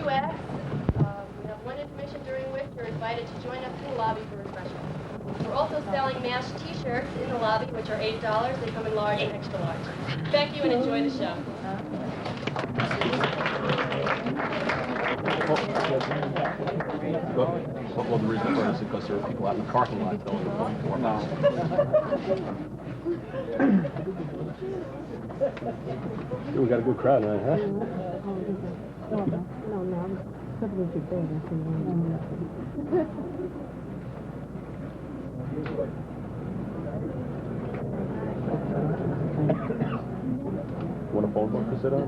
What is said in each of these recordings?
few acts. We have one intermission during which you're invited to join us in the lobby for refreshments. We're also selling MASH t-shirts in the lobby, which are $8. They come in large and extra large. Thank you and enjoy the show. Well, the reason for it is because there are people out in the parking lot going for them. We got a good crowd now, huh? Want a phone book to sit on?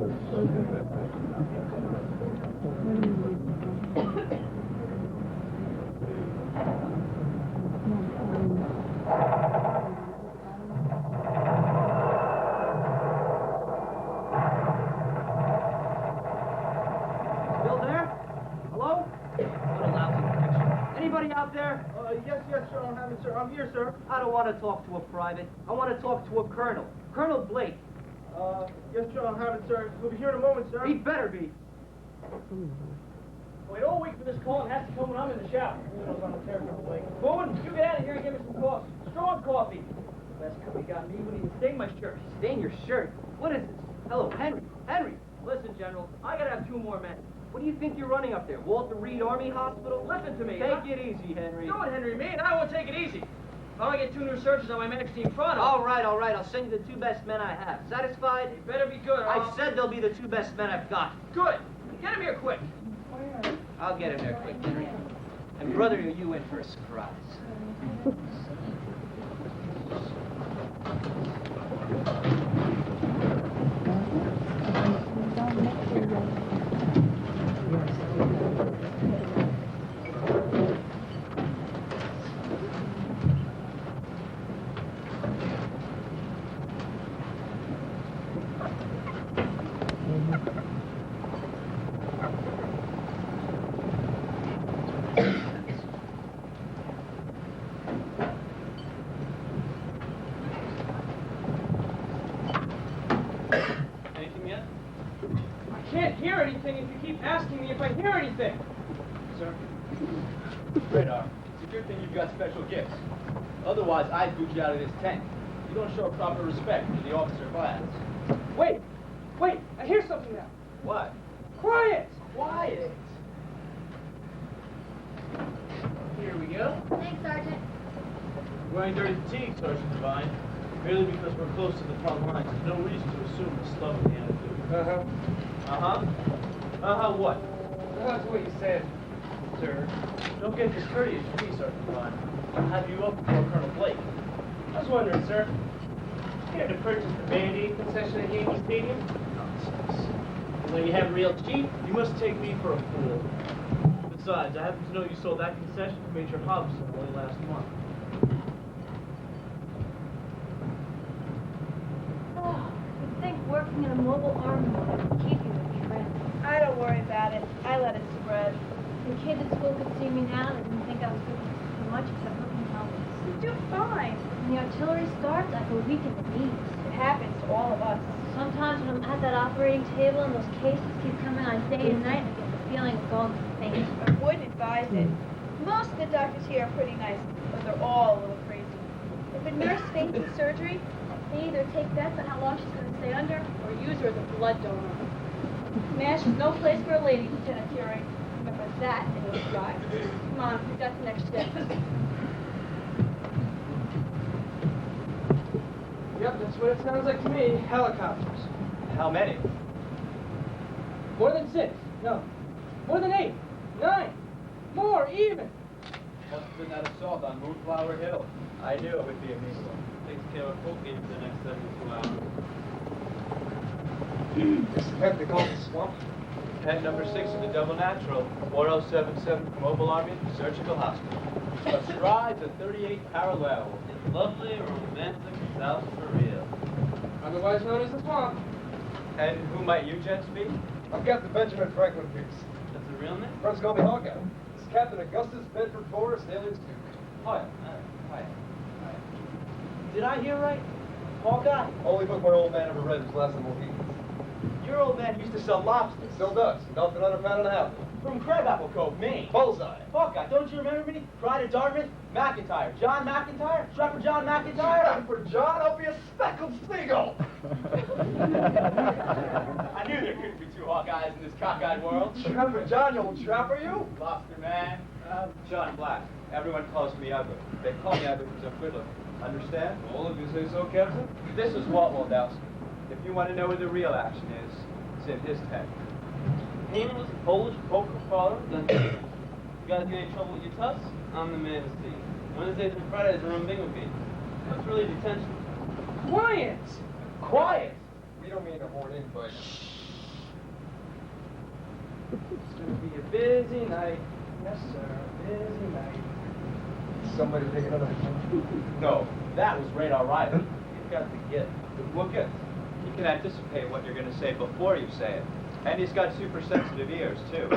Still there? Hello? What a lousy connection. Anybody out there? Yes, sir, I'm here, sir. I don't want to talk to a private. I want to talk to a colonel. Colonel Blake. Yes, sir, I'll have it, sir. We'll be here in a moment, sir. He better be. Wait all week for this call and has to come when I'm in the shower. Boone, you get out of here and get me some coffee. Strong coffee. Last time he got me when he would stain my shirt. Stain your shirt? What is this? Hello, Henry. Henry. Listen, General, I gotta have 2 more men. What do you think you're running up there? Walter Reed Army Hospital? Listen to me. Take it easy, Henry. Do it, Henry. Me and I won't take it easy. If I want to get 2 new surgeons on my MASH team front. All right. I'll send you the 2 best men I have. Satisfied? You better be good. I said they'll be the 2 best men I've got. Good. Get him here quick. I'll get him there quick, Henry. And brother, are you in for a surprise? Anything yet? I can't hear anything if you keep asking me if I hear anything. Sir? Radar, it's a good thing you've got special gifts. Otherwise, I'd boot you out of this tent. You don't show proper respect to the officer class. Wait, I hear something now. What? Quiet! Quiet! Here we go. Thanks, Sergeant. Wearing dirty fatigue, Sergeant Devine. Merely because we're close to the front lines, there's no reason to assume the slug at the end of it. What? That's what you said, sir. Don't get discourteous with me, Sergeant Devine. I'll have you up before Colonel Blake. I was wondering, sir. Here to purchase the Band-Aid concession at Yankee Stadium? Nonsense. And when you have real cheap, you must take me for a fool. Besides, I happen to know you sold that concession to Major Hobson only last month. Oh, you'd think working in a mobile army would keep you with friends. I don't worry about it. I let it spread. The kids at school could see me now and didn't think I was cooking too much except looking helpless. You do fine. When the artillery starts, I go weak in the knees. It happens to all of us. Sometimes when I'm at that operating table and those cases keep coming on day and night, I get the feeling of going faint. I wouldn't advise it. Most of the doctors here are pretty nice, but they're all a little crazy. If a nurse faints in surgery, they either take bets on how long she's going to stay under or use her as a blood donor. MASH is no place for a lady, Lieutenant Fury. Remember that in your drive. Come on, we've got the next step. Yep, that's what it sounds like to me. Helicopters. How many? More than 6. No. More than 8. 9. More, even. Must have been that assault on Moonflower Hill. I knew it would be a mean one. Takes care of full game for the next 72 hours. This is pet they call the swamp. Pet number 6 of the Double Natural, 4077 Mobile Army Surgical Hospital. Astride the 38 parallel. It's lovely, romantic South Korea. Otherwise known as the swamp. And who might you gents be? I've got the Benjamin Franklin piece. That's a real name? Friends call me Hawkeye. This is Captain Augustus Bedford Forrest, alias Duke. Hi. Did I hear right? Hawkeye? Only book my old man ever read was Last of the Mohicans. You're Your old man used to sell lobsters. Still does. Melted under £1.50. From Crabapple Cove, Maine. Bullseye. Hawkeye, don't you remember me? Pride of Dartmouth? McIntyre. John McIntyre? Trapper John McIntyre? For John, I'll be a speckled seagull. I knew there couldn't be two Hawkeyes in this cockeyed world. Trapper John, you old trapper, you? Lobster man. John Black. Everyone calls me ugly. They call me ugly because I'm good looking. Understand? Well, if you say so, Captain. This is Walt Waldowski. If you want to know where the real action is, it's in his tent. Painless Polish poker parlor. Done. You guys get any trouble with your tuss? I'm the man to see. Wednesdays and Fridays are on bingo game. That's really detention. Quiet! Quiet! We don't mean to horn in, but... It's gonna be a busy night. Yes, sir. Busy night. Somebody take another one. No, that was Radar Riley. You've got to get the look it. He can anticipate what you're going to say before you say it. And he's got super sensitive ears, too.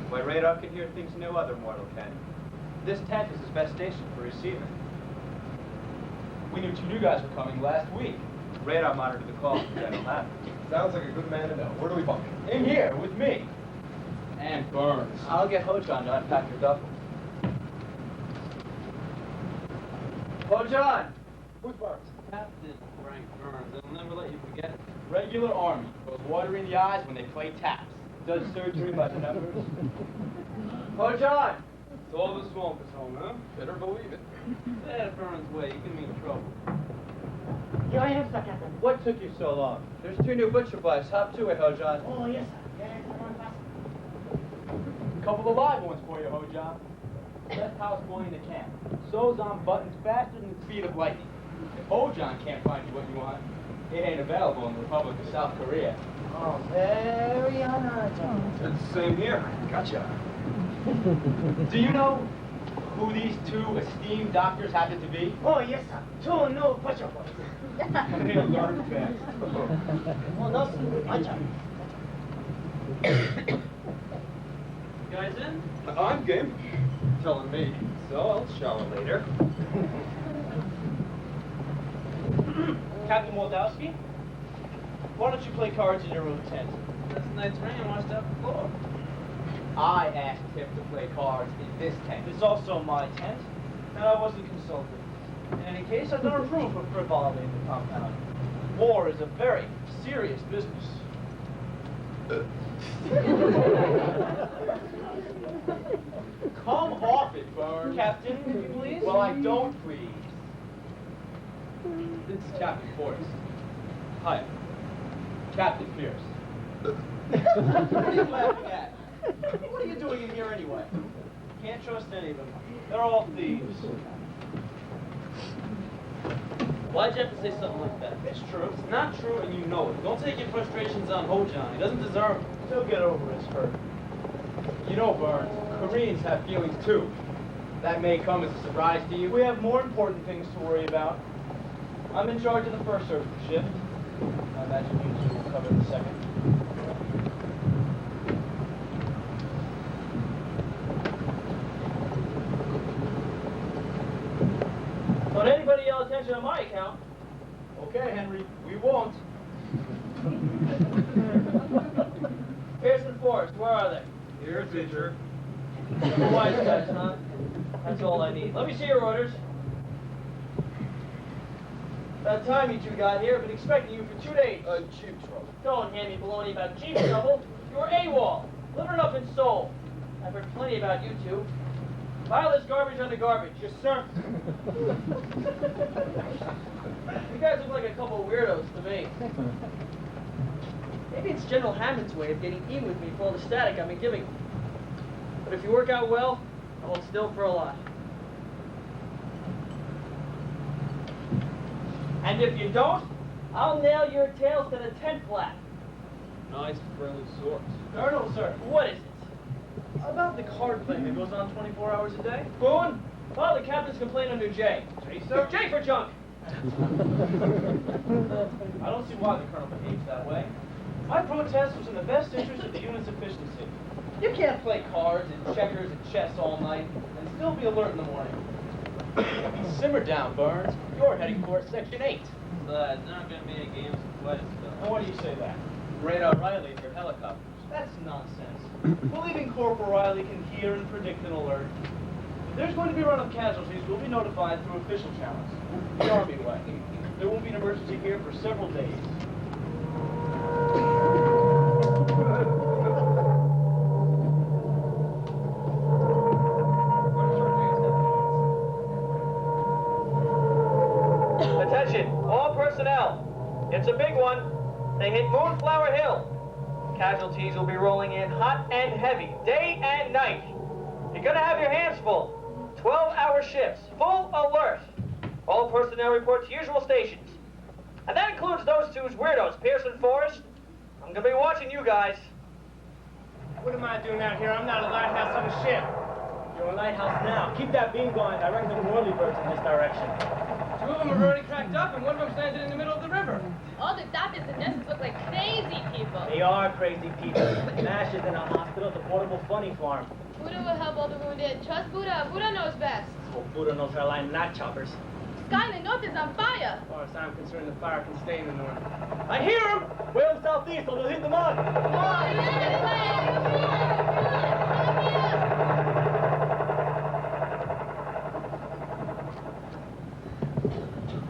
Why, Radar can hear things no other mortal can. This tent is his best station for receiving. We knew two new guys were coming last week. Radar monitored the calls from General Happy. Sounds like a good man to know. Where do we bunk? In here, with me. And Burns. I'll get Ho-John to unpack your duffel. Ho-John! Who's Burns? Captain Frank Burns. They'll never let you forget it. Regular Army. Goes water in the eyes when they play taps. Does surgery by the numbers. Ho-John! It's all the swamp is home, huh? Better believe it. Stay out of Burns' way. You can mean trouble. Yeah, yes, sir, Captain. What took you so long? There's two new butcher wives. Hop to it, Ho-John. Oh, yes, sir. Yes, sir. Couple of live ones for you, Ho-John. Best house boy in the camp. Sews on buttons faster than the speed of lightning. If Ho-John can't find you what you want, it ain't available in the Republic of South Korea. Oh, very honored. It's the same here. Gotcha. Do you know who these two esteemed doctors happen to be? Oh, yes, sir. Two new butcher boys. They learn fast. Oh, no, sir. Butcher. You guys in? I'm game. Telling me. So I'll shower later. Captain Waldowski, why don't you play cards in your own tent? Last night's ring washed out the floor. I asked him to play cards in this tent. It's also my tent, and I wasn't consulted. In any case, I don't approve of frivolity in the compound. War is a very serious business. Come off it, Burns. Captain, could you please? Well, I don't please. This is Captain Forrest. Hi. Captain Pierce. What are you laughing at? What are you doing in here anyway? Can't trust any of them. They're all thieves. Why'd you have to say something like that? It's true. It's not true and you know it. Don't take your frustrations on Ho-John. He doesn't deserve them. He'll get over his hurt. You know, Burns, Koreans have feelings too. That may come as a surprise to you. We have more important things to worry about. I'm in charge of the first surgical shift. I imagine you two will cover the second. Don't anybody yell attention on my account. Okay, Henry, we won't. Pearson Forrest, where are they? Here, teacher. The wise guys, huh? That's all I need. Let me see your orders. About time you two got here. I've been expecting you for 2 days. Cheap trouble. Don't hand me baloney about cheap trouble. You're AWOL. Living up in Seoul. I've heard plenty about you two. Pile this garbage on the garbage. Yes, sir. You guys look like a couple of weirdos to me. Maybe it's General Hammond's way of getting even with me for all the static I've been giving him. But if you work out well, I'll hold still for a lot. And if you don't, I'll nail your tails to the tent flap. Nice friendly sorts. Colonel, sir, what is it? About the card playing that goes on 24 hours a day. Boone, file the captain's complaint under J. J, sir? J for junk! I don't see why the colonel behaves that way. My protest was in the best interest of the unit's efficiency. You can't play cards and checkers and chess all night and still be alert in the morning. Simmer down, Burns. You're heading for Section 8. Besides, there aren't going to be any games to play, so. Now, why do you say that? Radar Riley for helicopters. That's nonsense. Believing Corporal Riley can hear and predict an alert. If there's going to be a run of casualties, we'll be notified through official channels. The Army way. There won't be an emergency here for several days. Attention, all personnel. It's a big one. They hit Moonflower Hill. Casualties will be rolling in hot and heavy, day and night. You're gonna have your hands full. 12-hour shifts, full alert. All personnel report to usual stations. And that includes those two weirdos, Pierce and Forrest. I'm gonna be watching you guys. What am I doing out here? I'm not a lighthouse on a ship. You're a lighthouse now. Keep that beam going. I reckon the whirlybird's in this direction. Two of them are already cracked up, and one of them's landed in the middle of the river. All the doctors and nurses look like crazy people. They are crazy people. Nash is in a hospital at the portable funny farm. Buddha will help all the wounded. Trust Buddha. Buddha knows best. Oh, Buddha knows how to line knot choppers. Sky in the north is on fire. As far as I'm concerned, the fire can stay in the north. I hear him! Whale southeast, or they'll hit the mud. I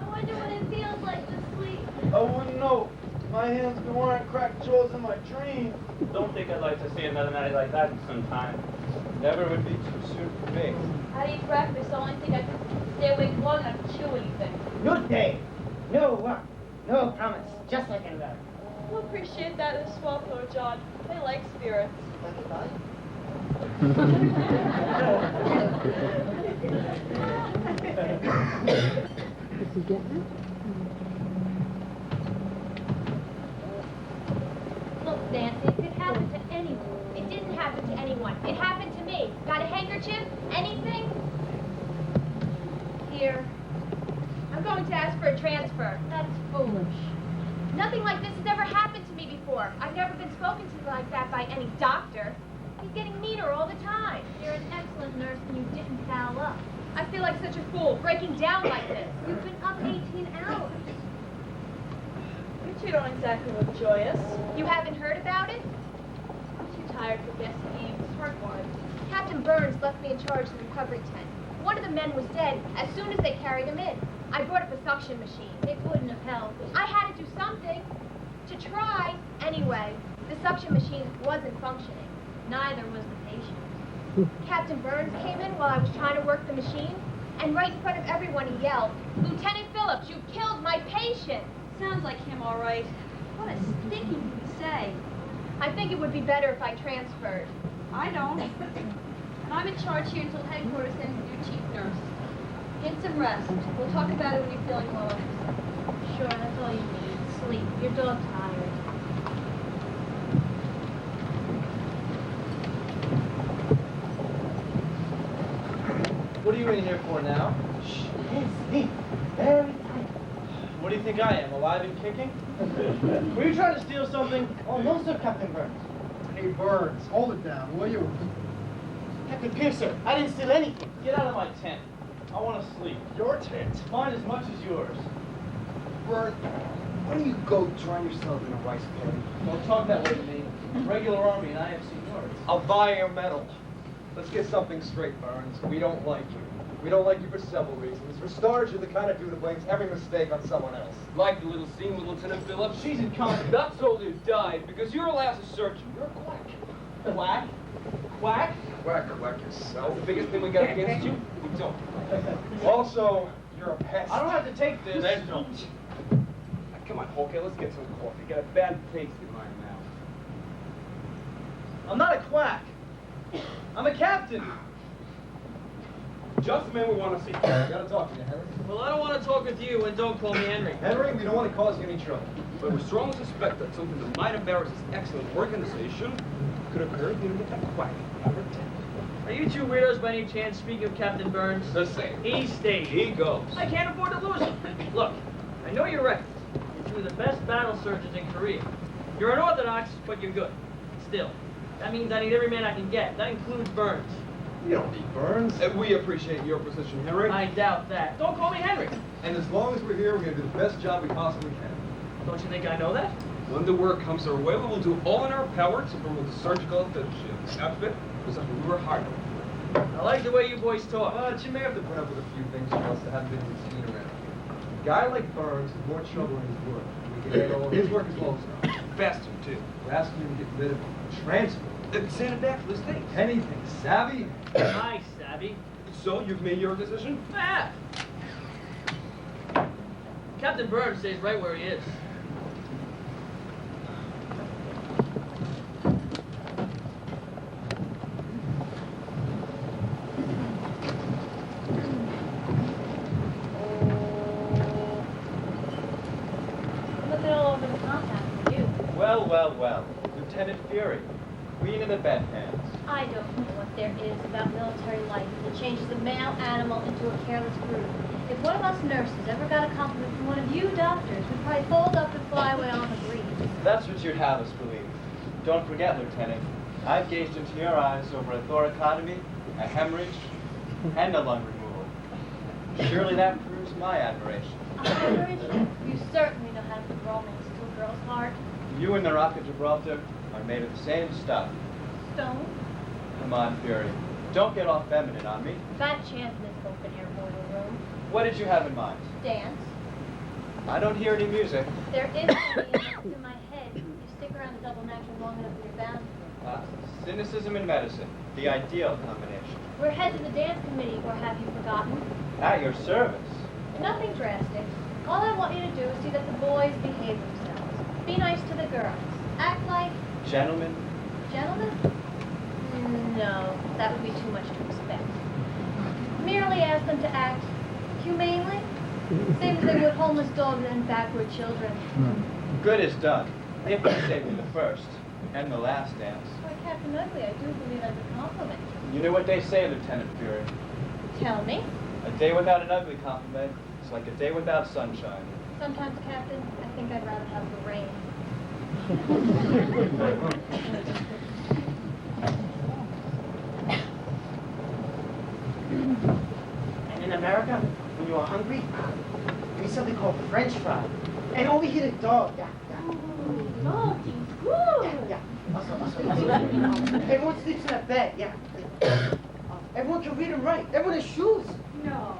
wonder what it feels like to sleep. I wouldn't know. My hands been wearing cracked jaws in my dreams. Don't think I'd like to see another night like that sometime. Never would be too soon for me. I'd eat breakfast. The only thing I could stay awake long enough to chew anything. No day, no work, no promise, just like in there. We'll appreciate that in Swallowthroat, John. They like spirits. Look, Nancy, it could happen to anyone. It didn't happen to anyone. It happened to me. Got a handkerchief? Anything? Here. I'm going to ask for a transfer. That's foolish. Nothing like this has ever happened to me before. I've never been spoken to like that by any doctor. He's getting meaner all the time. You're an excellent nurse and you didn't foul up. I feel like such a fool, breaking down like this. You've been up 18 hours. You two don't exactly look joyous. You haven't heard about it? I'm too tired for guest games. Work hard. Captain Burns left me in charge of the recovery tent. One of the men was dead as soon as they carried him in. I brought up a suction machine. It wouldn't have helped. I had to do something. To try. Anyway, the suction machine wasn't functioning. Neither was the patient. Captain Burns came in while I was trying to work the machine, and right in front of everyone he yelled, "Lieutenant Phillips, you killed my patient!" Sounds like him, all right. What a stinky thing to say. I think it would be better if I transferred. I don't. And I'm in charge here until headquarters sends a new chief nurse. Get some rest. We'll talk about it when you're feeling lower. Sure, that's all you need. Sleep. Your dog's tired. What are you in here for now? Shh, sleep, very tight. What do you think I am, alive and kicking? Were you trying to steal something? Oh, no, sir, Captain Burns. Hey, Burns, hold it down, will you? Captain Pierce, sir, I didn't steal anything. Get out of my tent. I want to sleep. Your tent. Mine as much as yours. Burns, why don't you go drown yourself in a rice paddy? Don't talk that way to me. Regular Army and I have seniority. I'll buy your medal. Let's get something straight, Burns. We don't like you. We don't like you for several reasons. For starters, you're the kind of dude who blames every mistake on someone else. Like the little scene with Lieutenant Phillips. She's incompetent. That soldier died because you're allowed to search him. You're a quack. Quack? Quack? Quack yourself. That's the biggest thing we got against you. We don't. Also, you're a pest. I don't have to take this. Then don't. Come on, okay, let's get some coffee. Got a bad taste in my mouth. I'm not a quack. I'm a captain. Just the man we want to see. Gotta talk to you, Henry. Well, I don't want to talk with you, and don't call me Henry. Henry, we don't want to cause you any trouble. But we strongly suspect that something that might embarrass this excellent organization could occur here with that quack in our tent. Are you two weirdos by any chance speaking of Captain Burns? The same. He stays. He goes. I can't afford to lose him. Look, I know you're reckless. You're two of the best battle surgeons in Korea. You're unorthodox, but you're good. Still, that means I need every man I can get. That includes Burns. You don't need Burns. We appreciate your position, Henry. I doubt that. Don't call me Henry. And as long as we're here, we're going to do the best job we possibly can. Don't you think I know that? When the word comes our way, we will do all in our power to promote the surgical outfit because that's what we were hired for. I like the way you boys talk. But you may have to put up with a few things from us that haven't been routine around here. A guy like Burns is more trouble in his work. We can handle his work as well as ours. Faster, too. We're asking you to get rid of him. Transfer. Send it back to the States. Anything. Savvy? Nice, Savvy. So, you've made your decision? Ah. Captain Burns stays right where he is. Looking all over the compound for you. Well, well, well. Lieutenant Fury, queen of the bedpans. I don't know what there is about military life that changes a male animal into a careless brood. If one of us nurses ever got a compliment from one of you doctors, we'd probably fold up and fly away on the breeze. That's what you'd have us believe. Don't forget, Lieutenant, I've gazed into your eyes over a thoracotomy, a hemorrhage, and a lung removal. Surely that proves my admiration. A hemorrhage? You certainly know how to put romance into a girl's heart. You and the Rock of Gibraltar are made of the same stuff. Stone? Come on, Fury. Don't get all feminine on me. Fat chance in this open-air boiler room. What did you have in mind? Dance. I don't hear any music. There is money in my head. You stick around the double natural long enough for your bound. Cynicism and medicine, the ideal combination. We're heads of the dance committee, or have you forgotten? At your service. Nothing drastic. All I want you to do is see that the boys behave themselves. Be nice to the girls. Act like Gentlemen, gentlemen? No, that would be too much to expect. Merely ask them to act humanely. Same as they would homeless dogs and backward children. good is done. If you save me the first and the last dance. Why, Captain Ugly, I do believe that's a compliment. You know what they say, Lieutenant Fury. Tell me. A day without an ugly compliment is like a day without sunshine. Sometimes, Captain, I think I'd rather have the rain. And in America, when you are hungry, you eat something called French fry. And over here, the dog. Yeah, yeah. Doggy's good. Yeah, yeah. Also. Everyone sleeps in a bed. Yeah. Everyone can read and write. Everyone has shoes. No,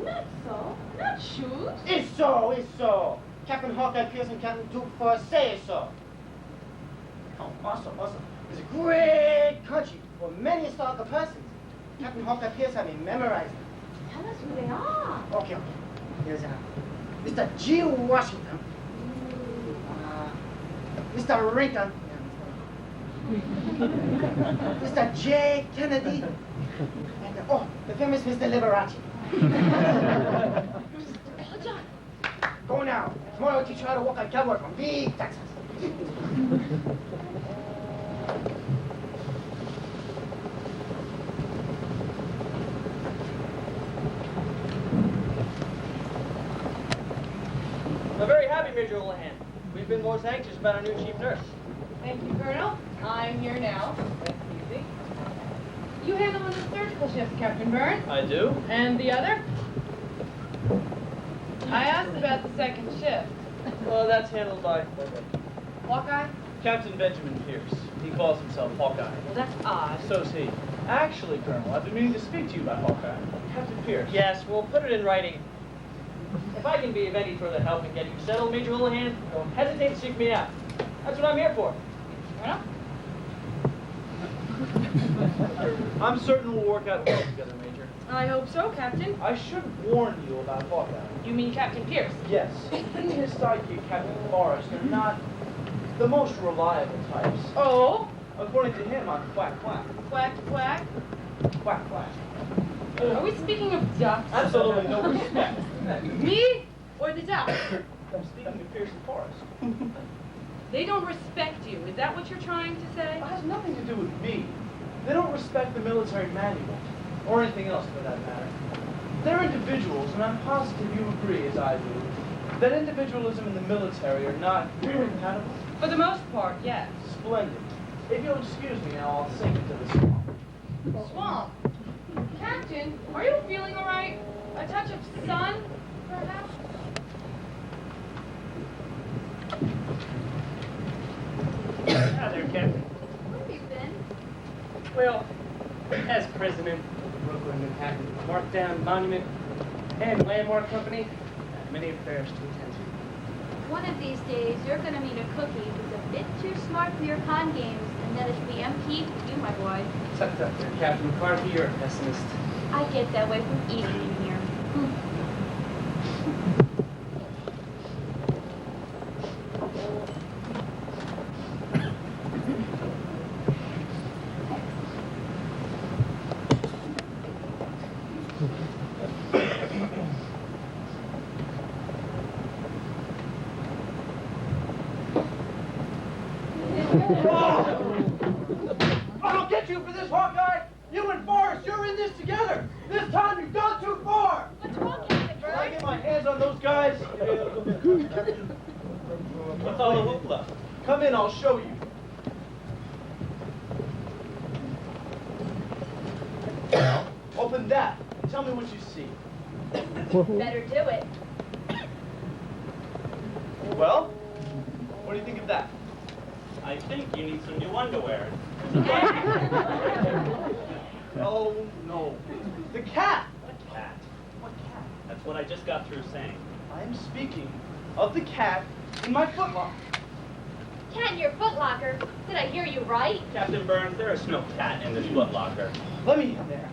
not so. Not shoes. It's so. It's so. Captain Hawkeye Pierce and Captain Duke Forrest say it's so. Oh, also. It's a great country for many historical persons. Captain Hawkeye Pierce had me memorized. Tell us who they are. Okay. Here's Mr. G. Washington. Mr. Lincoln. Mr. J. Kennedy. And, the famous Mr. Liberace. John. Go now. Tomorrow I'll teach you how to walk on cowboy from big Texas. I'm very happy, Major Houlihan. We've been most anxious about our new chief nurse. Thank you, Colonel. I'm here now. That's easy. You handle the surgical shifts, Captain Burns. I do. And the other? I asked about the second shift. Well, that's handled by Hawkeye? Captain Benjamin Pierce. He calls himself Hawkeye. Well, that's odd. So's he. Actually, Colonel, I've been meaning to speak to you about Hawkeye. Captain Pierce. Yes, we'll put it in writing. If I can be of any further help in getting you settled, Major Houlihan, don't hesitate to seek me out. That's what I'm here for. Well, I'm certain we'll work out well together, Major. I hope so, Captain. I should warn you about Hawkeye. You mean Captain Pierce? Yes. He and his sidekick, Captain Forrest, are not the most reliable types. Oh? According to him, I'm quack. Quack, quack. Quack. Are we speaking of ducks? Absolutely no respect. Me or the ducks? I'm speaking to Pierce and Forrest. They don't respect you. Is that what you're trying to say? It has nothing to do with me. They don't respect the military manual, or anything else for that matter. They're individuals, and I'm positive you agree, as I do, that individualism and the military are not compatible. For the most part, yes. Splendid. If you'll excuse me now, I'll sink into the swamp. Swamp. Captain, are you feeling all right? A touch of sun, perhaps? Hi there, Captain. Where have you been? Well, as president of the Brooklyn Manhattan Markdown Monument and Landmark Company, I have many affairs to attend to. One of these days, you're going to meet a cookie who's a bit too smart for your con games, and that is the MP for you, my boy. Sucked up there, Captain McCarthy. You're a pessimist. I get that way from eating in here. I'll get you for this, Hawkeye! You and Forrest, you're in this together! This time you've gone too far! What's wrong, Captain When I Bird? get my hands on those guys... What's all the hoopla? Come in, I'll show you. Open that. Tell me what you see. Better do it. Well, what do you think of that? I think you need some new underwear. Oh, no. The cat! What cat? What cat? That's what I just got through saying. I'm speaking of the cat in my footlocker. Cat in your footlocker? Did I hear you right? Captain Burns, there is no cat in this foot locker. Let me in there.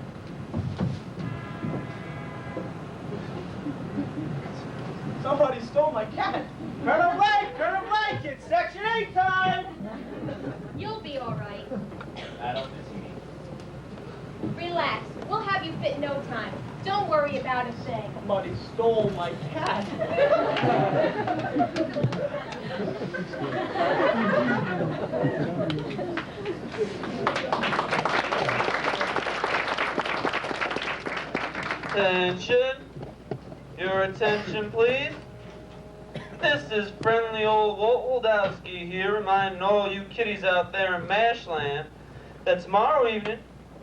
Somebody stole my cat. Colonel Blake, it's Section 8 time! You'll be all right. I don't disagree. Relax. We'll have you fit in no time. Don't worry about a thing. Somebody stole my cat. Attention. Your attention, please. This is friendly old Walt Waldowski here, reminding all you kiddies out there in Mashland that tomorrow evening,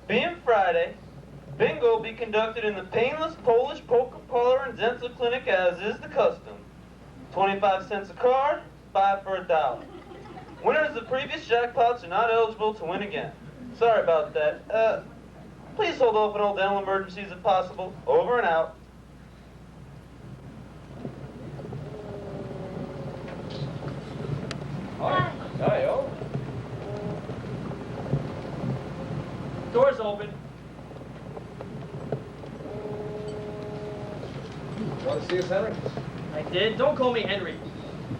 being Friday, bingo will be conducted in the painless Polish poker parlor and dental clinic as is the custom. 25 cents a card, 5 for $1. Winners of previous jackpots are not eligible to win again. Sorry about that. Please hold off on all dental emergencies if possible. Over and out. Hi, oh. Door's open. Want to see us, Henry? I did. Don't call me Henry.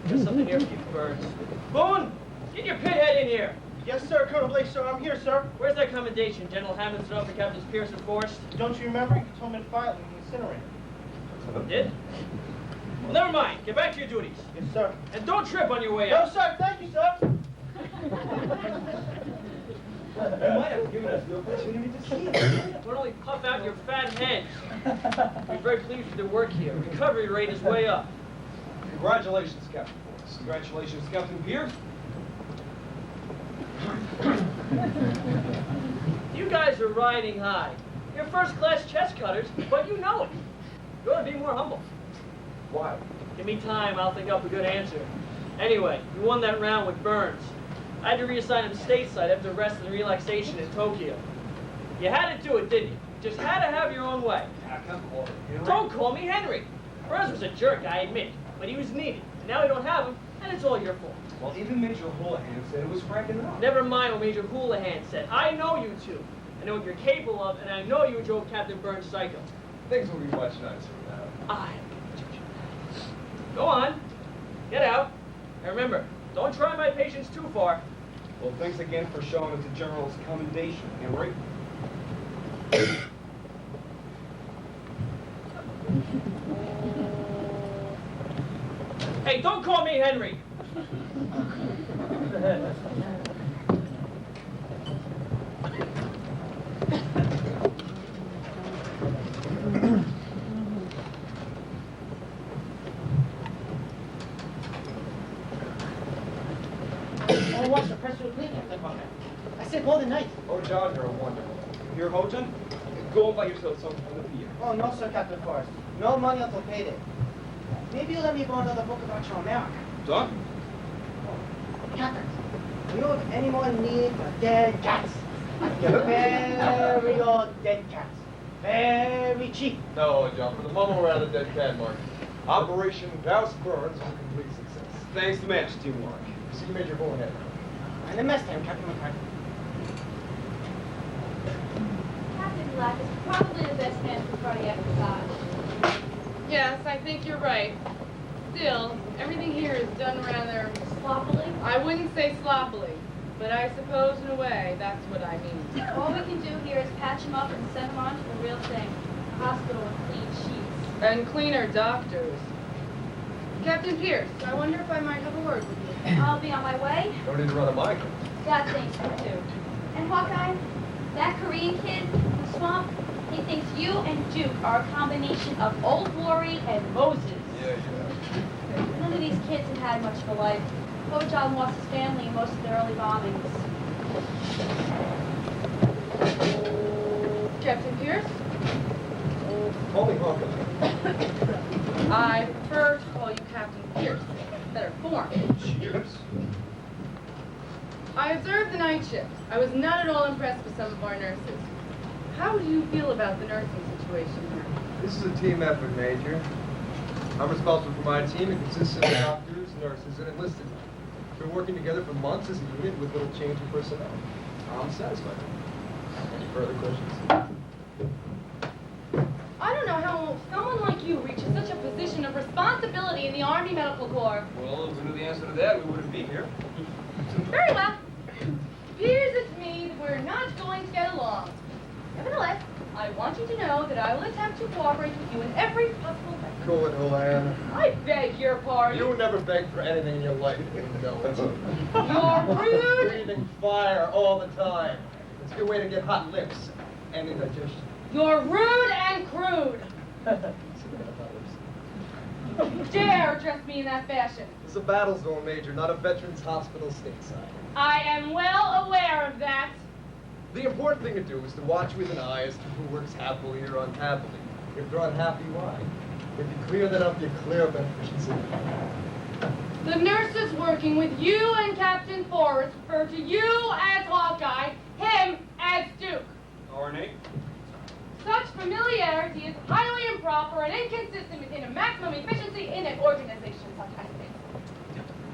There's something here for you, Burns. Boone, get your pithead in here. Yes, sir, Colonel Blake, sir. I'm here, sir. Where's that commendation General Hammond stood up for Captains Pierce and Forrest? Don't you remember? You told me to file it and incinerate it. Did? Well, never mind. Get back to your duties. Yes, sir. And don't trip on your way No, out. sir. Thank you, sir. You might have given us the opportunity to see it. Don't only puff out your fat heads. We're very pleased with the work here. Recovery rate is way up. Congratulations, Captain Forrest. Congratulations, Captain Pierce. You guys are riding high. You're first-class chest cutters, but you know it. You ought to be more humble. Why? Give me time, I'll think up a good answer. Anyway, you won that round with Burns. I had to reassign him stateside after rest and relaxation in Tokyo. You had to do it, didn't you? Just had to have your own way. Don't call me Henry. Burns was a jerk, I admit, but he was needed. And now we don't have him, and it's all your fault. Well, even Major Houlihan said it was frank enough. Never mind what Major Houlihan said. I know you two. I know what you're capable of, and I know you drove Captain Burns psycho. Things will be much nicer now. I Go on. Get out. And remember, don't try my patience too far. Well, thanks again for showing us the General's commendation, Henry. Hey, don't call me Henry. Oh, what's the press with me, Captain Hawkeye? I said all the night. Oh, John, you're wonderful. Here, Houghton, go and buy yourself something for the beer. Oh, no, sir, Captain Forrest. No money until payday. Maybe you'll let me borrow another book about your America. John? Captain, Do you know of any more need for dead cats? Very old dead cats. Very cheap. No, John, for the moment we're out of the dead cat market. Operation Douse Burns was a complete success. Thanks to match teamwork. See, you made your full head. And the mess time, Captain McCarthy. Captain Black is probably the best man for cardiac massage. Yes, I think you're right. Still, everything here is done rather Sloppily? I wouldn't say sloppily, but I suppose in a way that's what I mean. All we can do here is patch him up and send him on to the real thing. A hospital with clean sheets. And cleaner doctors. Captain Pierce, I wonder if I might have a word with you. I'll be on my way. Don't need to run a mic. God thinks you too. And Hawkeye, that Korean kid in the swamp, he thinks you and Duke are a combination of Old Glory and Moses. Yeah. None of these kids have had much of a life. Ho-John lost his family in most of the early bombings. Captain Pierce? Call me Hawkeye. I prefer to call you Captain Pierce. Better form. Cheers. I observed the night shift. I was not at all impressed with some of our nurses. How do you feel about the nursing situation here? This is a team effort, Major. I'm responsible for my team. It consists of doctors, nurses, and enlisted men. We've been working together for months as a unit with little change in personnel. I'm satisfied. Any further questions? I don't know how someone like you reaches such a position of responsibility in the Army Medical Corps. Well, if we knew the answer to that, we wouldn't be here. Very well. It appears to me that we're not going to get along. Nevertheless, I want you to know that I will attempt to cooperate with you in every possible way. Cool it, Houlihan. I beg your pardon. You never begged for anything in your life. You know it. You're rude. Breathing fire all the time. It's a good way to get hot lips and indigestion. You're rude and crude. You dare address me in that fashion. It's a battle zone, Major, not a veterans hospital stateside. I am well aware of that. The important thing to do is to watch with an eye as to who works happily or unhappily. If they're unhappy, why? If you clear that up, you clear up efficiency. The nurses working with you and Captain Forrest refer to you as Hawkeye, him as Duke. Our name? Such familiarity is highly improper and inconsistent with a maximum efficiency in an organization such as this.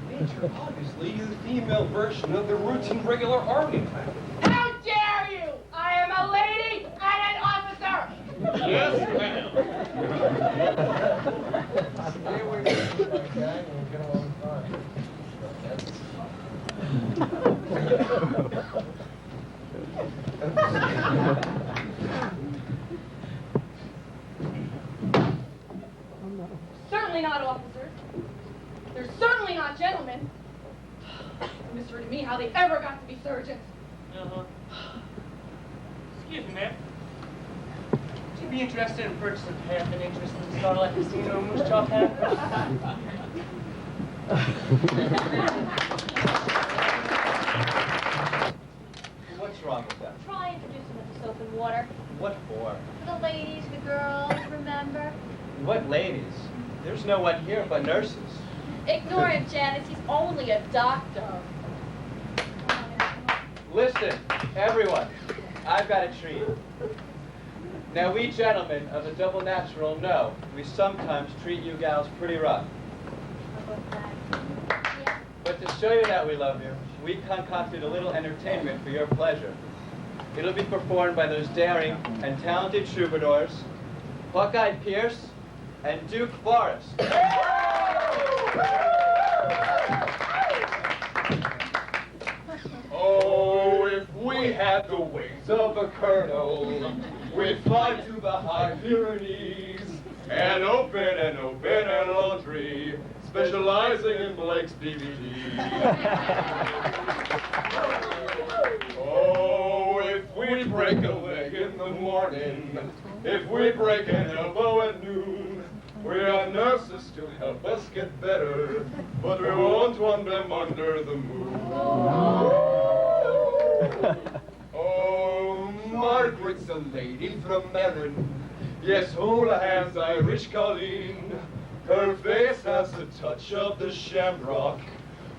Major, obviously, you're the female version of the routine regular Army type. How dare you! I am a lady and an officer! Yes, ma'am. Stay away from that guy and we'll get along Certainly not officers. They're certainly not gentlemen. Mystery to me how they ever got to be surgeons. Excuse me, ma'am. Would you be interested in purchasing half an interest in the Starlight Casino in Moose Jaw Town? What's wrong with that? Try introducing them to soap and water. What for? For the ladies, the girls, remember? What ladies? There's no one here but nurses. Ignore him, Janice. He's only a doctor. Listen, everyone, I've got a treat. Now, we gentlemen of the Double Natural know we sometimes treat you gals pretty rough. But to show you that we love you, we concocted a little entertainment for your pleasure. It'll be performed by those daring and talented troubadours, Hawkeye Pierce and Duke Forrest. Oh, if we had the wings of a colonel, we'd fly to the high Pyrenees and open a laundry, specializing in Blake's DVDs. Oh, if we break a leg in the morning, if we break an elbow at noon, we are nurses to help us get better, but we won't want them under the moon. Oh, Margaret's a lady from Erin. Yes, Houlihan's Irish Colleen. Her face has the touch of the shamrock.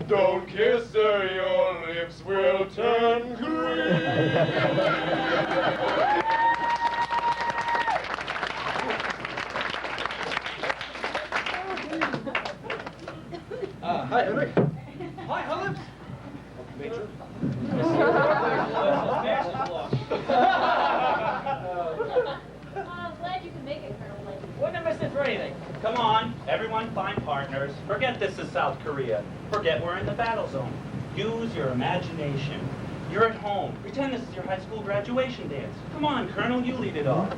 Don't kiss her, your lips will turn green. Hi, Henry. Hi, Hellips. Major? I'm glad you can make it, Colonel Blake. Wouldn't have missed it for anything. Come on, everyone find partners. Forget this is South Korea. Forget we're in the battle zone. Use your imagination. You're at home. Pretend this is your high school graduation dance. Come on, Colonel, you lead it off.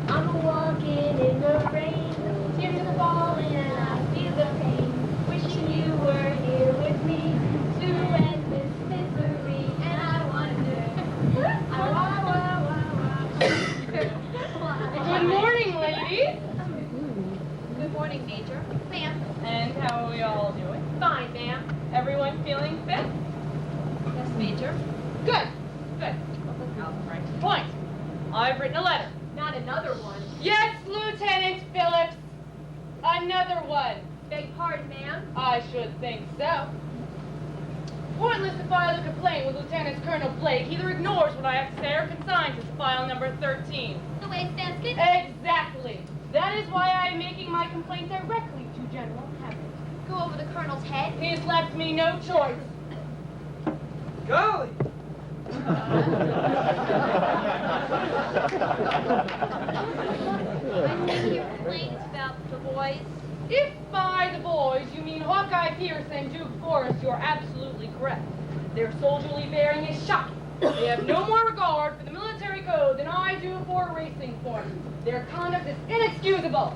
I'm walking in the rain, tears are falling and I feel the pain. Wishing you were here with me to end this misery. And I wonder, Good morning, ladies. Good morning, Major. Ma'am. And how are we all doing? Fine, ma'am. Everyone feeling fit? Yes, Major. Good. Good. Now, right to the point. I've written a letter. Not another one. Yes, Lieutenant Phillips. Another one. Beg pardon, ma'am. I should think so. Pointless to file a complaint with Lieutenant Colonel Blake. He either ignores what I have to say or consigns it to file number 13. The way it stands, kid? Exactly. That is why I am making my complaint directly to General Cabinet. Go over the Colonel's head. He's left me no choice. Golly. I think your complaint is about the boys. If by the boys you mean Hawkeye Pierce and Duke Forrest, you're absolutely correct. Their soldierly bearing is shocking. They have no more regard for the military code than I do for a racing form. Their conduct is inexcusable.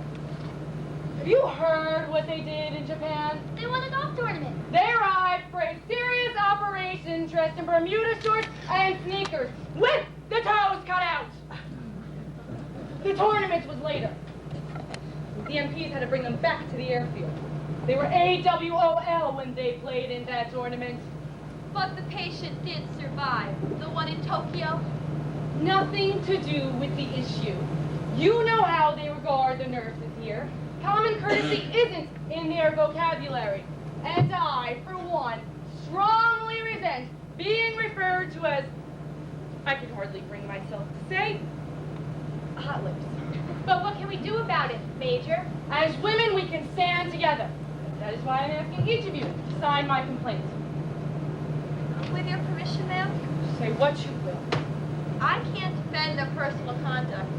Have you heard what they did in Japan? They won a golf tournament. They arrived for a serious operation dressed in Bermuda shorts and sneakers with the toes cut out. The tournament was later. The MPs had to bring them back to the airfield. They were AWOL when they played in that tournament. But the patient did survive. The one in Tokyo. Nothing to do with the issue. You know how they regard the nurses here. Common courtesy isn't in their vocabulary. And I, for one, strongly resent being referred to as, I can hardly bring myself to say, hot lips. But what can we do about it, Major? As women, we can stand together. That is why I'm asking each of you to sign my complaint. With your permission, ma'am? Say what you will. I can't defend their personal conduct.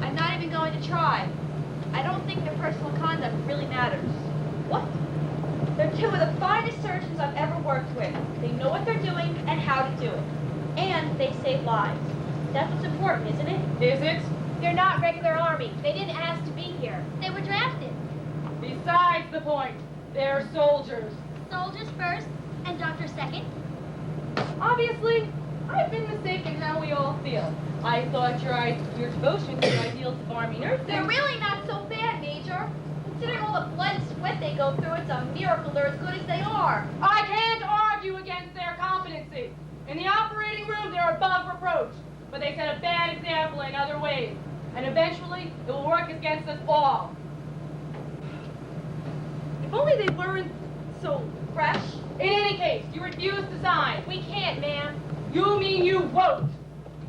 I'm not even going to try. I don't think their personal conduct really matters. What? They're two of the finest surgeons I've ever worked with. They know what they're doing and how to do it. And they save lives. That's what's important, isn't it? Is it? They're not regular army. They didn't ask to be here. They were drafted. Besides the point, they're soldiers. Soldiers first and doctors second. Obviously, I've been mistaken how we all feel. I thought your devotion to the ideals of Army nursing... They're really not so bad, Major. Considering all the blood and sweat they go through, it's a miracle they're as good as they are. I can't argue against their competency. In the operating room, they're above reproach. But they set a bad example in other ways. And eventually, it will work against us all. If only they weren't so fresh. In any case, you refuse to sign. We can't, ma'am. You mean you won't?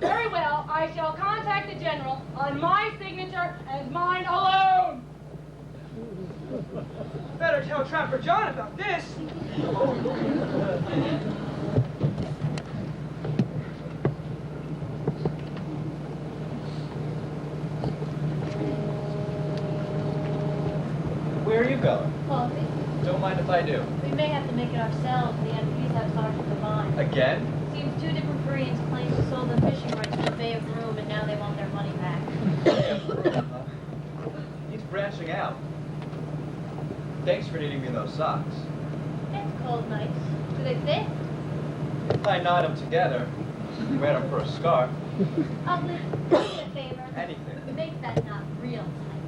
Very well, I shall contact the general on my signature and mine alone. Better tell Trapper John about this. Where are you going? Coffee. Don't mind if I do. We may have to make it ourselves. The MPs have Sergeant Devine. Again? It's Seems two different Koreans claimed to sold the fishing rights to the Bay of Broom, and now they want their money back. He's branching out. Thanks for knitting me those socks. It's cold nights. Do they fit? If I knot them together, wear them for a scarf, Ugly, do me a favor. anything. Make that knot real tight.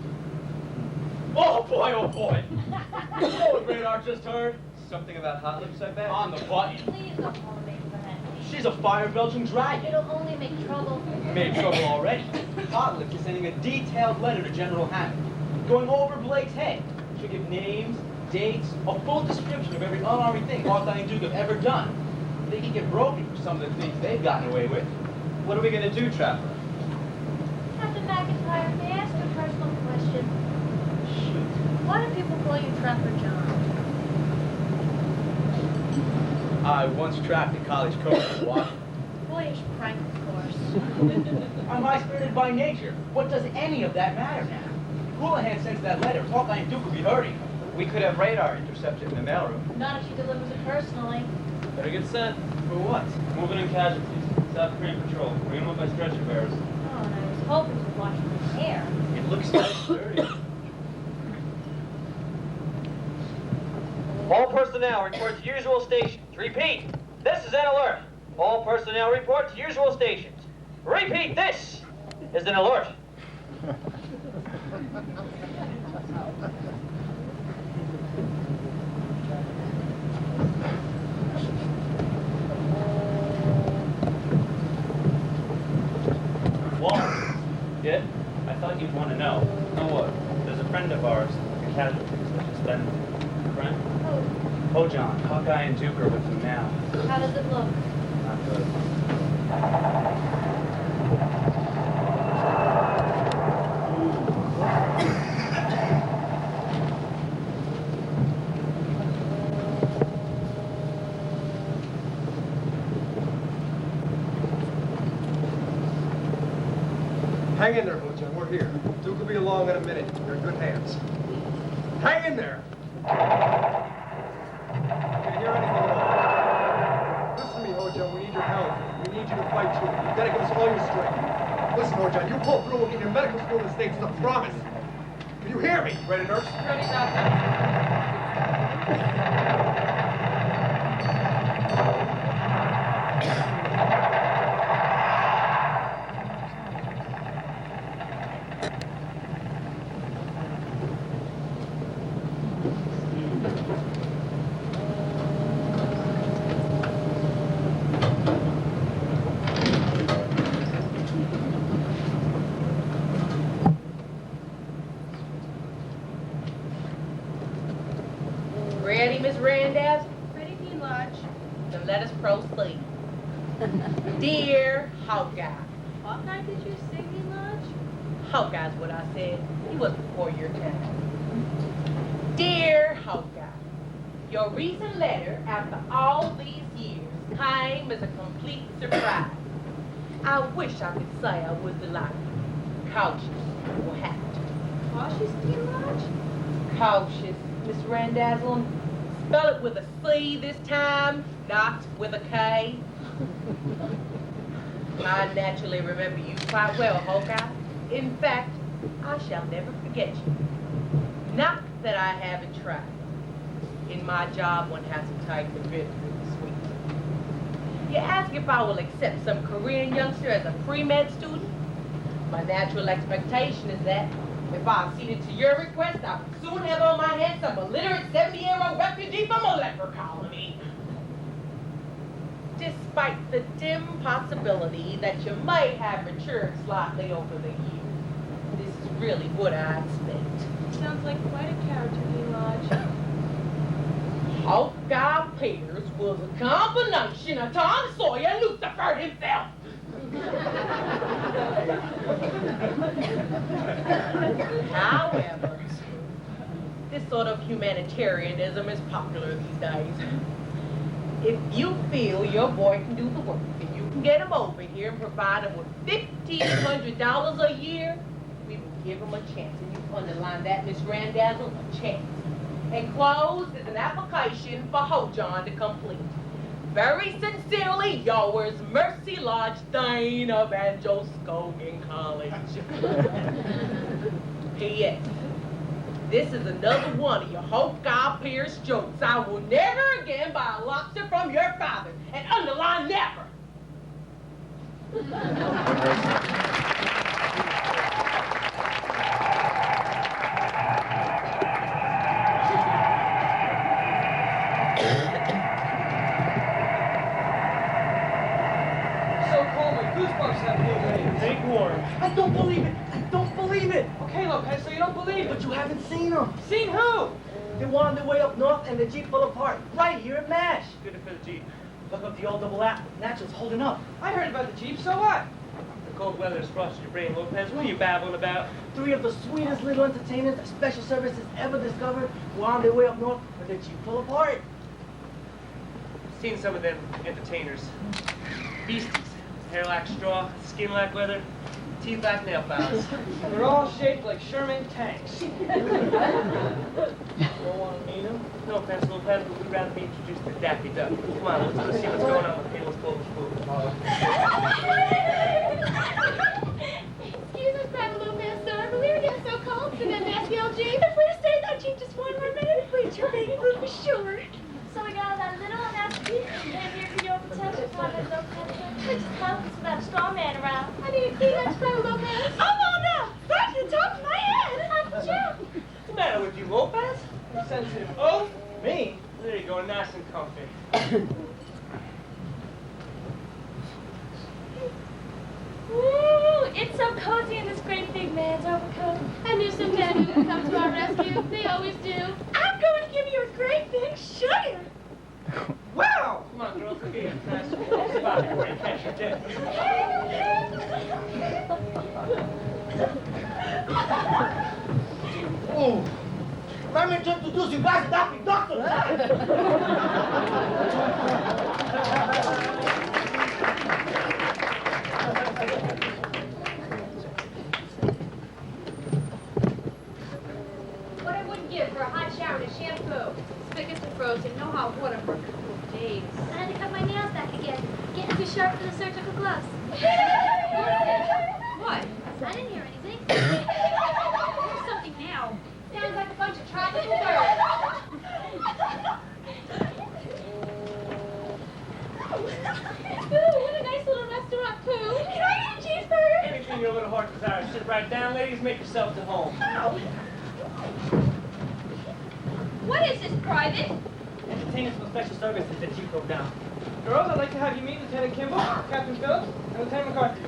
Oh boy, oh boy. You know what Radar just heard? Something about hot lips, I bet. On the button. Please don't call me for that. She's a fire Belgian dragon. It'll only make trouble. Made trouble already. Hot lips is sending a detailed letter to General Hammond, going over Blake's head. She'll give names, dates, a full description of every unarmed thing Hawkeye and Duke have ever done. They can get broken for some of the things they've gotten away with. What are we gonna do, Trapper? Captain McIntyre, may I ask you a personal question? Why do people call you Trapper John? I once trapped a college coach in Washington. Boyish prank, of course. I'm high-spirited by nature. What does any of that matter now? Houlihan sends that letter. Hawkeye and Duke will be hurting. We could have Radar intercept it in the mailroom. Not if she delivers it personally. Better get set. For what? Moving in casualties. South Korean patrol. Bring them up by stretcher bearers. Oh, and I was hoping to wash my hair. It looks nice dirty. All personnel report to usual stations. Repeat, this is an alert. All personnel report to usual stations. Repeat, this is an alert. Walter. Yeah? I thought you'd want to know. Know what? There's a friend of ours, a casualty, that's just been... Friend? Who? Oh, John. Hawkeye and Duke are with him now. How does it look? Not good. Hang in there, Ho-Jun. We're here. Duke will be along in a minute. You're in good hands. Hang in there! Can you hear anything at all? Listen to me, Ho-Jun. We need your help. We need you to fight too. You've got to give us all your strength. Listen, Ho-Jun. You pull through, we'll get your medical school in the States. It's a promise. Can you hear me? Ready, nurse? Ready, doctor. Ready, Miss Randaz? Ready, Dean Lodge. Then let us proceed. Dear Hawkeye. Hawkeye, did you say, Dean Lodge? Hawkeye's what I said. He was before your time. Dear Hawkeye, your recent letter, after all these years, came as a complete surprise. I wish I could say I was delighted. Cautious, perhaps. Cautious, Dean Lodge? Cautious, Miss Randazzo. Spell it with a C this time, not with a K. I naturally remember you quite well, Hawkeye. In fact, I shall never forget you. Not that I haven't tried. In my job, one has to take the bitter and the sweet. You ask if I will accept some Korean youngster as a pre-med student? My natural expectation is that if I acceded to your request, I would soon have on my hands some illiterate 70-year-old refugee from a leper colony. Despite the dim possibility that you may have matured slightly over the years, this is really what I expect. Sounds like quite a character, Dean Lodge. Hawkeye Peters was a combination of Tom Sawyer and Lucifer himself. However, this sort of humanitarianism is popular these days. If you feel your boy can do the work, and you can get him over here and provide him with $1,500 a year, we will give him a chance. And you underline that, Miss Randazzo, a chance. Enclosed is an application for Ho-John to complete. Very sincerely, yours, Mercy Lodge, Thane of Angel Scogan College. P.S. This is another one of your Hawkeye Pierce jokes. I will never again buy a lobster from your father, and underline never. I don't believe it! I don't believe it! Okay, Lopez, so you don't believe it. But you haven't seen them. Seen who? They were on their way up north and the Jeep fell apart. Right here at MASH. Good for the Jeep. Look up the old double apple. Natural's holding up. I heard about the Jeep, so what? The cold weather's frosted your brain, Lopez. What are you babbling about? 3 of the sweetest little entertainers that Special Services ever discovered were on their way up north when the Jeep fell apart. Seen some of them entertainers. Beasties. Hair like straw, skin like leather, teeth like nail files. They're all shaped like Sherman tanks. Don't want to meet them? No offense, Lopez, but we'd rather be introduced to Daffy Duck. Come on, let's see what's going on with Payless Polish food. Excuse us, Private Lopez, sir, but we were getting so cold in that nasty old Jeep. If we'd have stayed in that Jeep just one more minute, we'd your baby blue for sure. So we got all that little and that's came here for your protection, Private Lopez. Which is helpless without a strong man around. I need a key, that's Private Lopez. Oh, no, no! Back to the top of my head! I'm Jeff. What's the matter with you, Lopez? Sensitive. Oh, me? There you go, nice and comfy. Ooh, it's so cozy in this great big man's overcoat. I knew some daddy would come to our rescue. They always do. I'm going to give you a great big sugar. Wow! Come on, girls, let's get you fast. Spot before you catch your death. Oh, let me to introduce you guys to Daffy Doctor. What I wouldn't give for a hot shower and a shampoo. Spigots and frozen, no hot water for a couple of days. I had to cut my nails back again. Getting too sharp for the surgical gloves. What? I didn't hear anything. Here's something now. Sounds like a bunch of tropical birds. Ooh, what a nice little restaurant, Pooh. Can I get a cheeseburger? Anything your little heart desires. Sit right down, ladies. Make yourselves at home. What is this, Private? Entertainers from Special Services that Jeep broke down. Girls, I'd like to have you meet Lieutenant Kimball, Captain Phillips, and Lieutenant McCarthy.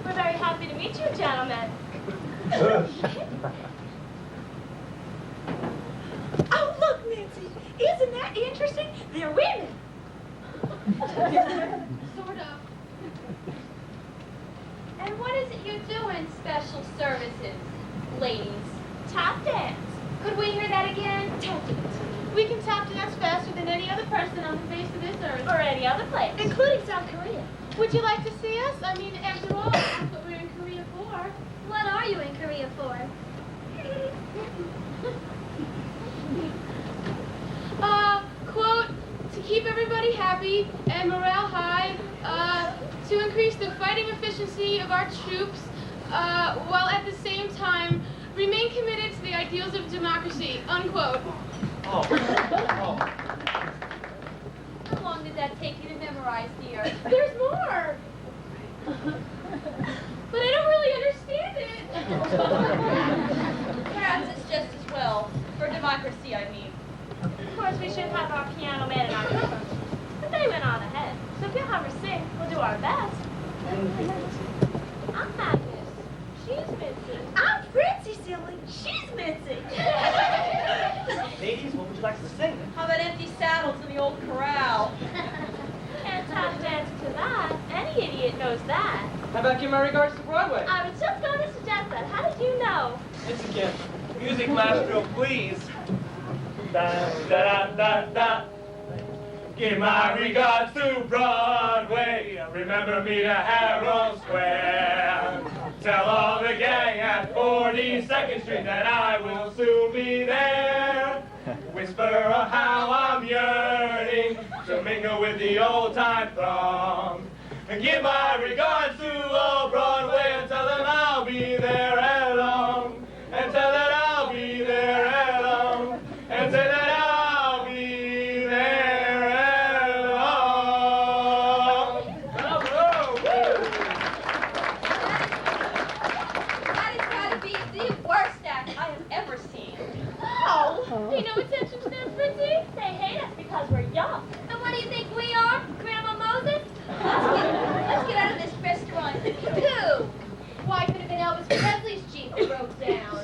We're very happy to meet you, gentlemen. Oh, look, Nancy. Isn't that interesting? They're women. Sort of. And what is it you do in special services, ladies? Tap dance. Could we hear that again? Tap dance. We can tap dance faster than any other person on the face of this earth. Or any other place. Including South Korea. Would you like to see us? I mean, after all, that's what we're in Korea for. What are you in Korea for? Quote, to keep everybody happy and morale high, to increase the fighting efficiency of our troops, while at the same time remain committed to the ideals of democracy, unquote. Oh. How long did that take you to memorize, dear? There's more! But I don't really understand it. Perhaps it's just as well. For democracy, I mean. Of course, we should have our piano man and our drummer. But they went on ahead. So if you'll have her sing, we'll do our best. I'm Magnus. She's Mitzi. I'm Fritzy, silly. She's Mitzi. Ladies, what would you like to sing? How about empty saddles in the old corral? Can't tap dance to that. Any idiot knows that. How about give my regards to Broadway? I was just going to suggest that. How did you know? It's a gift. Music maestro, please. Da da da da. Give my regards to Broadway. Remember me to Herald Square. Tell all the gang at 42nd Street that I will soon be there. Whisper of how I'm yearning to mingle with the old-time throng. And give my regards to old Broadway and tell them I'll be there ere long. And tell that I'll be there ere long. And say that I'll be there ere long. Bravo! That has got to be the worst act I have ever seen. Oh, pay no attention to them, Fritzy. They hate us because we're young. And what do you think we are, Grandma Moses? Let's get out of this restaurant. Who? Why, could have been Elvis Presley's Jeep that broke down.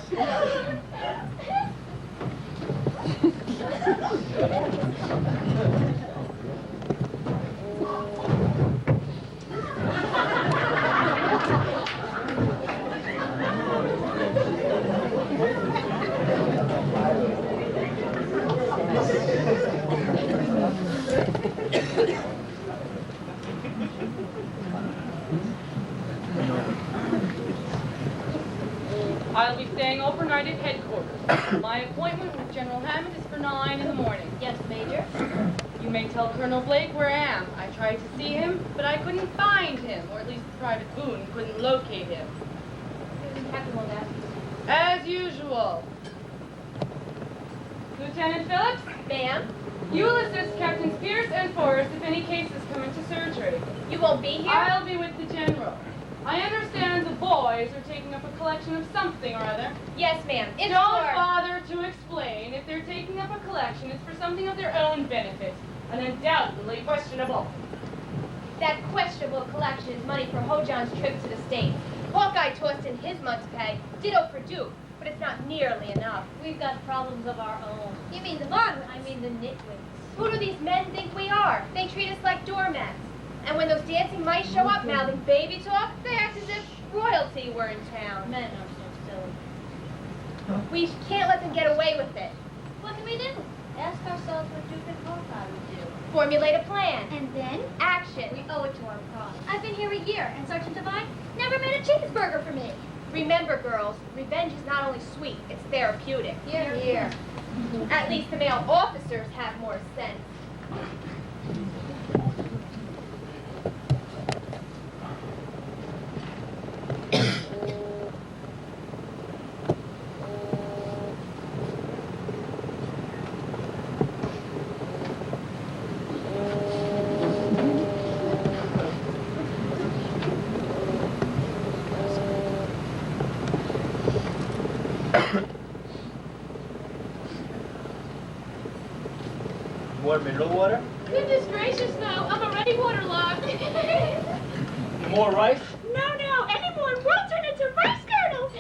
I'll be staying overnight at headquarters. My appointment with General Hammond is for 9 in the morning. Yes, Major. You may tell Colonel Blake where I am. I tried to see him, but I couldn't find him, or at least Private Boone couldn't locate him. Captain Monass. As usual. Lieutenant Phillips? Ma'am? You will assist Captains Pierce and Forrest if any cases come into surgery. You won't be here? I'll be with the General. I understand the boys are taking up a collection of something or other. Yes, ma'am. It's Don't for... bother to explain. If they're taking up a collection, it's for something of their own benefit, and undoubtedly questionable. That questionable collection is money for Ho-John's trip to the States. Hawkeye tossed in his month's pay. Ditto for Duke, but it's not nearly enough. We've got problems of our own. You mean the varmints? I mean the nitwits. Who do these men think we are? They treat us like doormats. And when those dancing mice show up mouthing baby talk, they act as if royalty were in town. Men are so silly. We can't let them get away with it. What can we do? Ask ourselves what Duke and Hawkeye would do. Formulate a plan. And then? Action. We owe it to our pride. I've been here a year, and Sergeant Devine never made a cheeseburger for me. Remember, girls, revenge is not only sweet, it's therapeutic. Here, here. At least the male officers have more sense. More mineral water? Goodness gracious, no. I'm already waterlogged. More rice? No, no. Any more and we'll turn into rice girdles.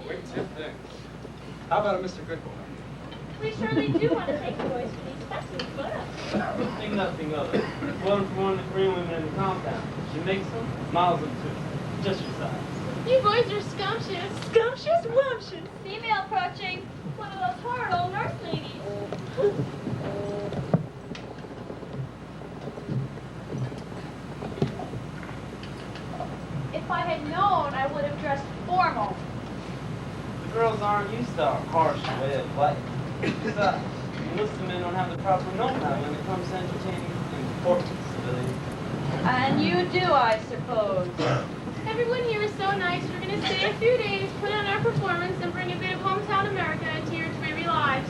Wait till thing. How about a Mr. Goodboy? We surely do want to thank you boys for these specimens, but Think nothing of it. One from one of the Korean women in the compound. She makes them, models them too. Just your size. you boys are scrumptious. Scrumptious, wumptious. Female approaching. One of those horrid old nurse ladies. If I had known, I would have dressed formal. The girls aren't used to our harsh way of life. Besides, enlisted men don't have the proper know-how when it comes to entertaining important civilians. And you do, I suppose. Everyone here is so nice. We're going to stay a few days, put on our performance, and bring a bit of hometown America into your dreary lives.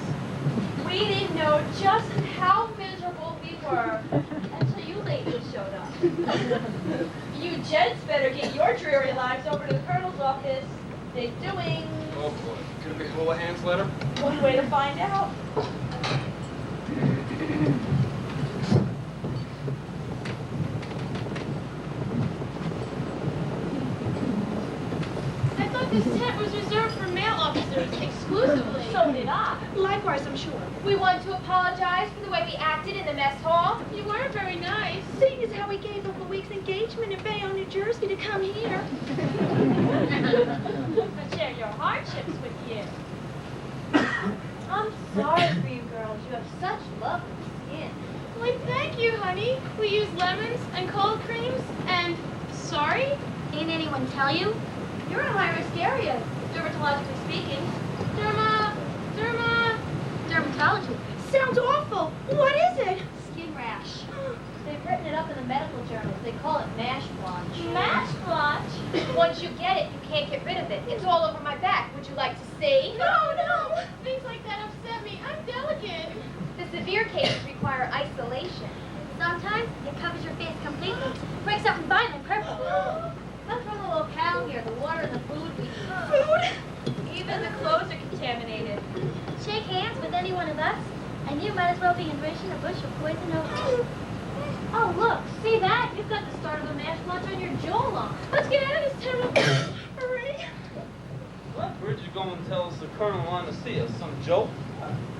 We didn't know just how miserable we were until you ladies showed up. You gents better get your dreary lives over to the Colonel's office. Big doings. Oh boy. Could it be Houlihan's letter? One way to find out. I thought this tent was reserved for male officers exclusively. So did I. Likewise, I'm sure. We want to apologize for the way we acted in the mess hall. You were very nice. Seeing as how we gave up a week's engagement in Bayonne, New Jersey to come here. But share your hardships with you. I'm sorry for you girls. You have such lovely skin. Why, thank you, honey. We use lemons and cold creams and... Sorry? Didn't anyone tell you? You're in a high-risk area, dermatologically speaking. Dermatology. Sounds awful. What is it? it. It's all over my back. Would you like to see? No. Things like that upset me. I'm delicate. The severe cases require isolation. Sometimes it covers your face completely. Breaks up and violent purple. Not from the locale here, the water and the food we eat. Even the clothes are contaminated. Shake hands with any one of us, and you might as well be embracing a bush of poison oak. Oh, look, see that? You've got the start of a mash lunch on your jawline. Let's get out of this terrible... Hurry. What? Where'd you go and tell us the colonel wanted to see us? Some joke?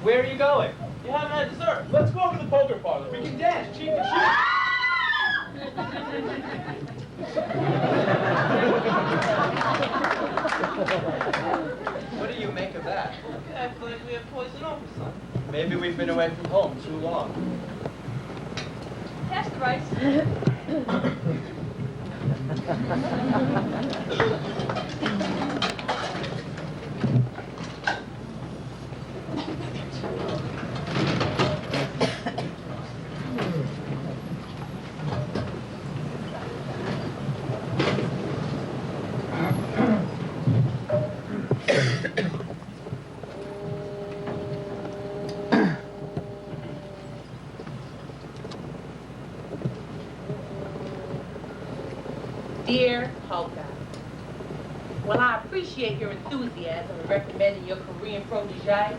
Where are you going? You haven't had dessert. Let's go over to the poker parlor. We can dance, cheat and shoot. What do you make of that? I feel like we have poison oak or something. Maybe we've been away from home too long. Pass the rice. Dear Hoga, while I appreciate your enthusiasm in recommending your Korean protege,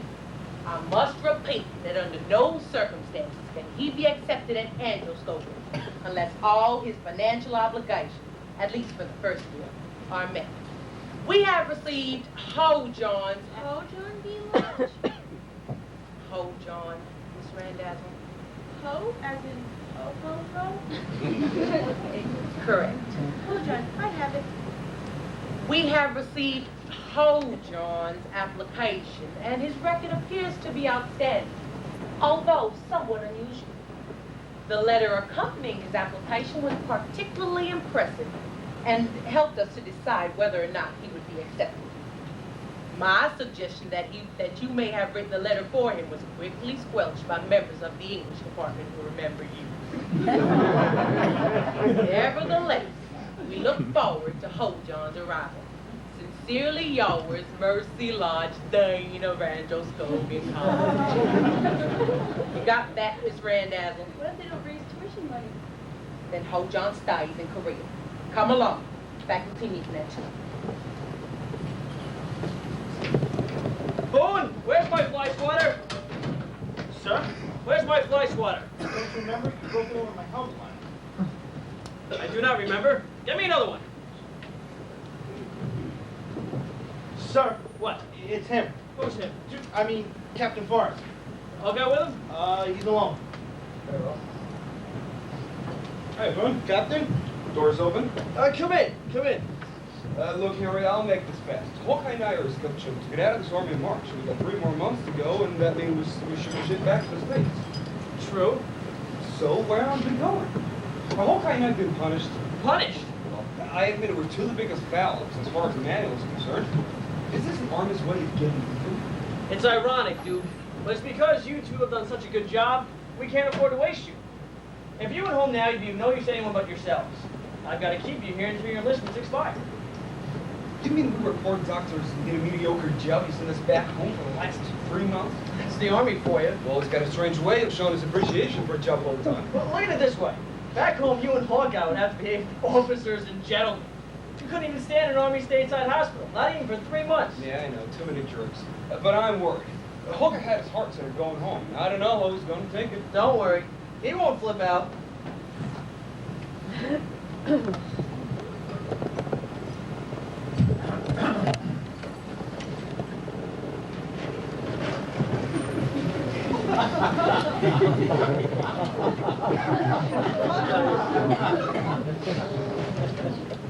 I must repeat that under no circumstances can he be accepted at Angel School unless all his financial obligations, at least for the first year, are met. We have received Ho-John's... Ho-John be large? Ho-John, Miss Randazzo? Ho, as in ho. Correct. Ho-John, I have it. We have received Ho-John's application, and his record appears to be outstanding, although somewhat unusual. The letter accompanying his application was particularly impressive and helped us to decide whether or not he would be accepted. My suggestion that you may have written a letter for him was quickly squelched by members of the English department who remember you. Nevertheless, we look forward to Ho-John's arrival. Sincerely yours, Mercy Lodge, Dean of Angel Scofield College. You got that, Miss Randazzo? What if they don't raise tuition money? Then Ho-John stays in Korea. Come along. Faculty meeting at 2. Boone, where's my fly swatter? Sir? Where's my fly swatter? Don't you remember? You broke it over my house line. I do not remember. Get me another one. Sir. What? It's him. Who's him? I mean, Captain Forrest. I'll go with him? He's alone. Very well. Hey, Boone. Captain. Door's open. Come in. Look, Harry, I'll make this fast. Hawkeye and I are scheduled to get out of this army in March. We've got 3 more months to go, and that means we should get back to the States. True. So, where are we going? Well, Hawkeye and I have been punished. Punished? Well, I admit it, we're 2 of the biggest fouls as far as the manual is concerned. Is this the Army's way of getting even? It's ironic, Duke, but it's because you two have done such a good job, we can't afford to waste you. If you went home now, you'd be of no use to anyone but yourselves. I've got to keep you here until your enlistment's expired. You mean we were poor doctors and did a mediocre job? You sent us back home for the last 3 months? That's the Army for you. Well, he's got a strange way of showing his appreciation for a job all the time. Well, look at it this way. Back home, you and Hawkeye would have to behave officers and gentlemen. You couldn't even stand an Army stateside hospital, not even for 3 months. Yeah, I know, too many jerks. But I'm worried. Hawkeye had his heart set on going home. I don't know how he's going to take it. Don't worry. He won't flip out.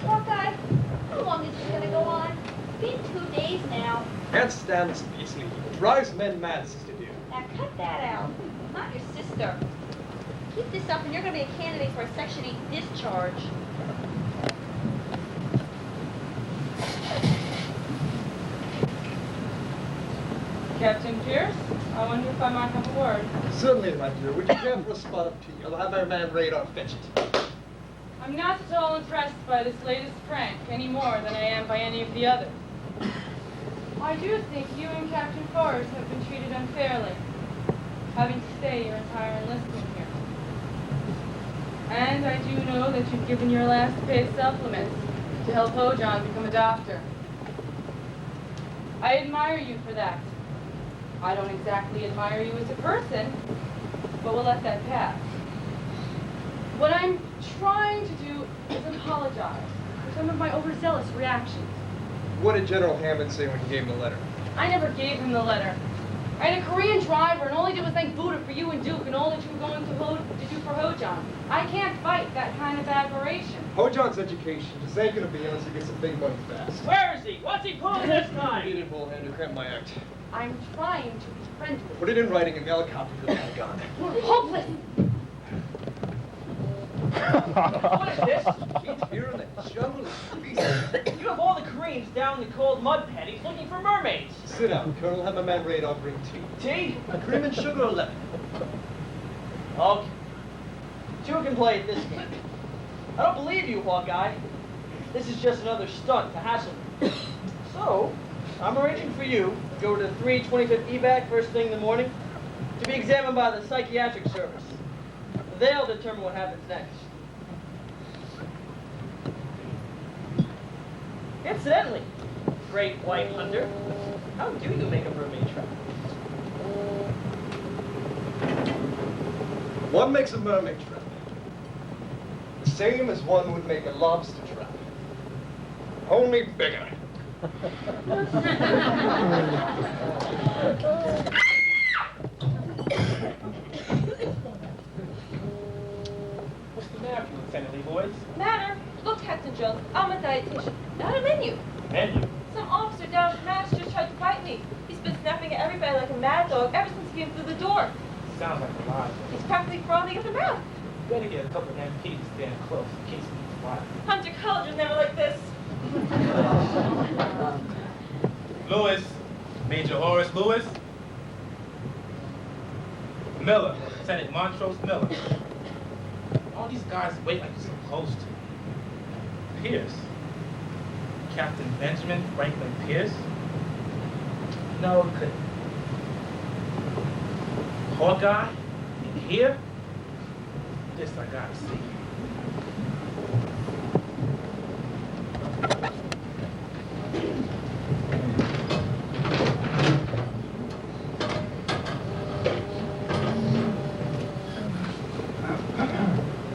Hawkeye, how long is this gonna go on? It's been 2 days now. Can't stand this beastly heat. It drives men mad, Sister Dear. Now cut that out. I'm not your sister. Keep this up and you're gonna be a candidate for a Section 8 discharge. Captain Pierce, I wonder if I might have a word. Certainly, my dear. Would you care for a spot of tea? I'll have our man Radar fetch it. I'm not at all impressed by this latest prank any more than I am by any of the others. I do think you and Captain Forrest have been treated unfairly, having to stay your entire enlistment here. And I do know that you've given your last paid supplements to help Ojan become a doctor. I admire you for that. I don't exactly admire you as a person, but we'll let that pass. What I'm trying to do is apologize for some of my overzealous reactions. What did General Hammond say when you gave him the letter? I never gave him the letter. I had a Korean driver, and all he did was thank Buddha for you and Duke and all that you were going to do for Hojan. I can't fight that kind of admiration. Hojan's education just ain't gonna be unless he gets some big money fast. Where is he? What's he pulling this time? Beat it, bullhead, to cramp my act. I'm trying to be friendly. Put it in writing and mail a copy to the Pentagon. You're hopeless! What is this? He's here in the jungle. You have all the Koreans down in the cold mud paddies looking for mermaids. Sit down, Colonel. Have my man Radar bring tea. Tea? Cream and sugar or lemon? Okay. Two can play at this game. I don't believe you, Hawkeye. This is just another stunt to hassle me. So, I'm arranging for you to go to the 325th evac first thing in the morning to be examined by the psychiatric service. They'll determine what happens next. Incidentally, great white hunter, how do you make a mermaid trap? One makes a mermaid trap. The same as one would make a lobster trap. Only bigger. What's the matter, Lieutenant Lee boys? Matter? Look, Captain Jones, I'm a dietitian, not a menu. Menu? Some officer down at Mass just tried to fight me. He's been snapping at everybody like a mad dog ever since he came through the door. Sounds like a lie. He's practically frothing at the mouth. You better get a couple of MPs stand close in case he needs fire. Hunter College was never like this. Lewis, Major Horace Lewis. Miller, Lieutenant Montrose Miller. All these guys wait like you're supposed to. Pierce. Captain Benjamin Franklin Pierce? No, it couldn't. Hawkeye? Here? This I gotta see.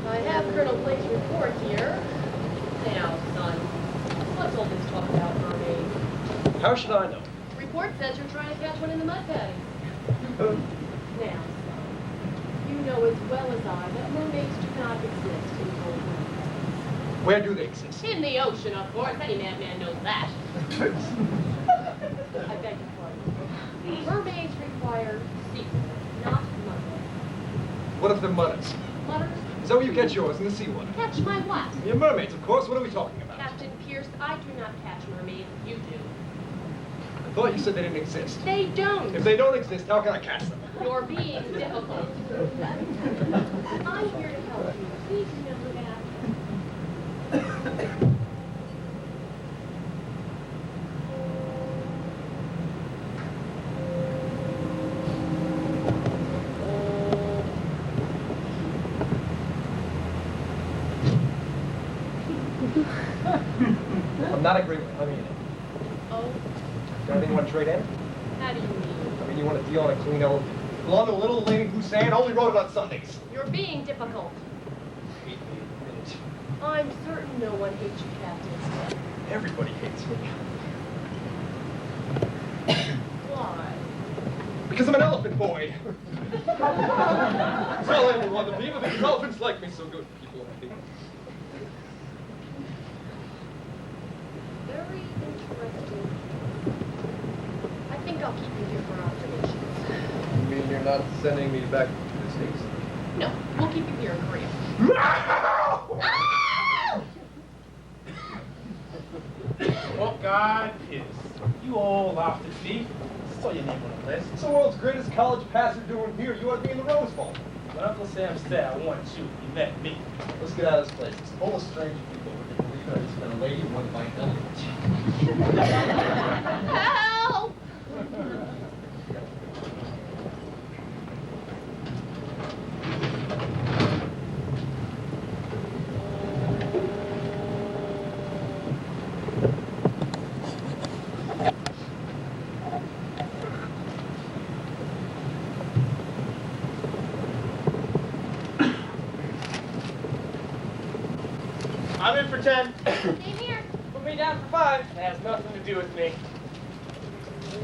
I have Colonel Blake's report here. Now, son, what's all this talk about mermaids? How should I know? Report says you're trying to catch one in the mud paddies. Now, son, you know as well as I that mermaids do not exist in cold water. Where do they exist? In the ocean, of course. Any madman knows that. I beg your pardon. Mermaids require secrets, not mudders. What if they're mudders? Mudders? Is that where you catch yours, in the seawater? Catch my what? Your mermaids, of course. What are we talking about? Captain Pierce, I do not catch mermaids. You do. I thought you said they didn't exist. They don't. If they don't exist, how can I catch them? You're being difficult. I'm here to help you. Please remember that. I'm not agreeing with it. I mean it. Oh, Got anything you want to trade in? how do you mean? I mean, you want to deal on a clean old blonde a little lady who's saying only wrote it on Sundays. You're being difficult. Hate me, admit it. I'm certain no one hates you, Captain. Everybody hates me. Why? Because I'm an elephant boy. That's all I ever wanted to be, but these elephants like me so good. People like me. Very interesting. I think I'll keep you here for observations. You mean you're not sending me back to the States? No, we'll keep you here in Korea. Hawkeye Pierce. You all off the feet. Saw your name on the list. It's the world's greatest college passer doing here. You ought to be in the Rose Bowl. When Uncle Sam said I want you, he meant me. Let's get out of this place. It's full of strange people. Would you believe I just met a lady who wanted my elephant? Help! I'm in for 10. Same here. Put me down for 5. It has nothing to do with me.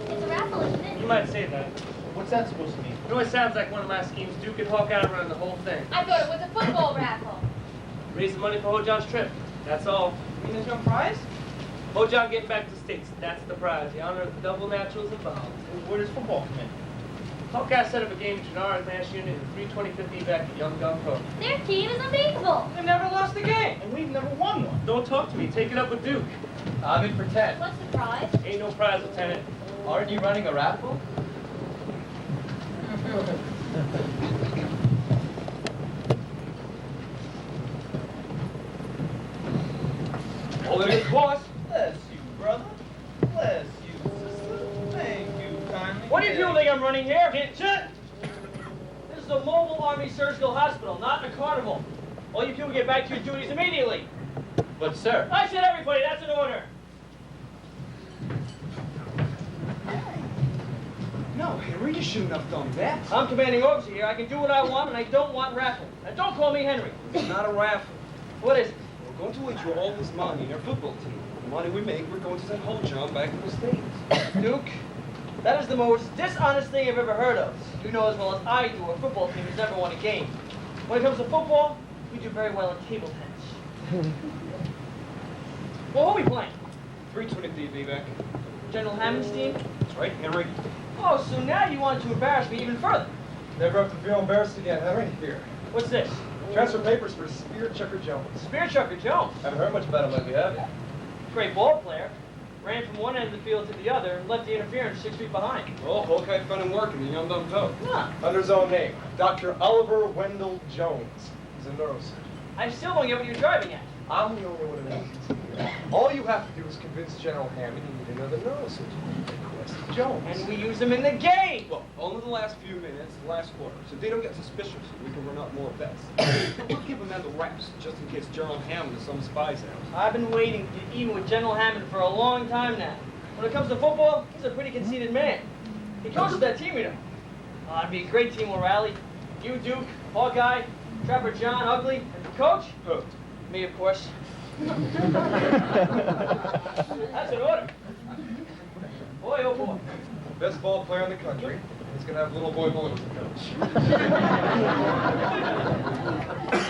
It's a raffle, isn't it? You might say that. What's that supposed to mean? It always sounds like one of my schemes. Duke and Hawkeye run the whole thing. I thought it was a football raffle. Raise the money for Ho-John's trip. That's all. You mean there's no prize? Ho-John getting back to the States. That's the prize. The honor of the double naturals involved. Where does football come in? Hawkeye set up a game in Gennard Mass Unit in 325th E back at Young Gun Pro. Their team is unbeatable. They've never lost a game. And we've never won one. Don't talk to me. Take it up with Duke. I'm in for 10. What's the prize? Ain't no prize, Lieutenant. Aren't you running a raffle? All it is, boss. Bless you, brother. Bless you, sister. Thank you kindly. What do you people think I'm running here? Get shut! This is a mobile Army surgical hospital, not a carnival. All you people get back to your duties immediately. But, sir. I said everybody, that's an order. No, Henry, you shouldn't have done that. I'm commanding officer here. I can do what I want, and I don't want raffle. And don't call me Henry. It's not a raffle. What is it? We're going to withdraw all this money in our football team. The money we make, we're going to send Ho-John back to the States. Duke, that is the most dishonest thing I've ever heard of. You know as well as I do, a football team has never won a game. When it comes to football, we do very well in table tennis. Well, who are we playing? 323 V-back. General Hammond's team? That's right, Henry. Oh, so now you want to embarrass me even further. Never have to feel embarrassed again, Henry. Here. What's this? Transfer papers for Spear Chucker Jones. Spear Chucker Jones. Haven't heard much about him lately, have you? Great ball player. Ran from one end of the field to the other and left the interference 6 feet behind. Well, Hawkeye found him working in Young Dumb Toe. Huh. Under his own name, Dr. Oliver Wendell Jones. He's a neurosurgeon. I still don't get what you're driving at. I'm the only one in agency here. All you have to do is convince General Hammond you need another neurosurgeon. Request Jones. And we use him in the game. Well, only the last few minutes, the last quarter. So they don't get suspicious. We can run out more bets. We'll keep them under wraps, just in case General Hammond is some spy's house. I've been waiting to get even with General Hammond for a long time now. When it comes to football, he's a pretty conceited man. He coaches that team, you know. It'd be a great team with Rally. You, Duke, Hawkeye, Trapper John, Ugly, and the coach? Who? Me, of course. That's an order. Boy, oh boy. Best ball player in the country. He's going to have little boy Bullet as a coach.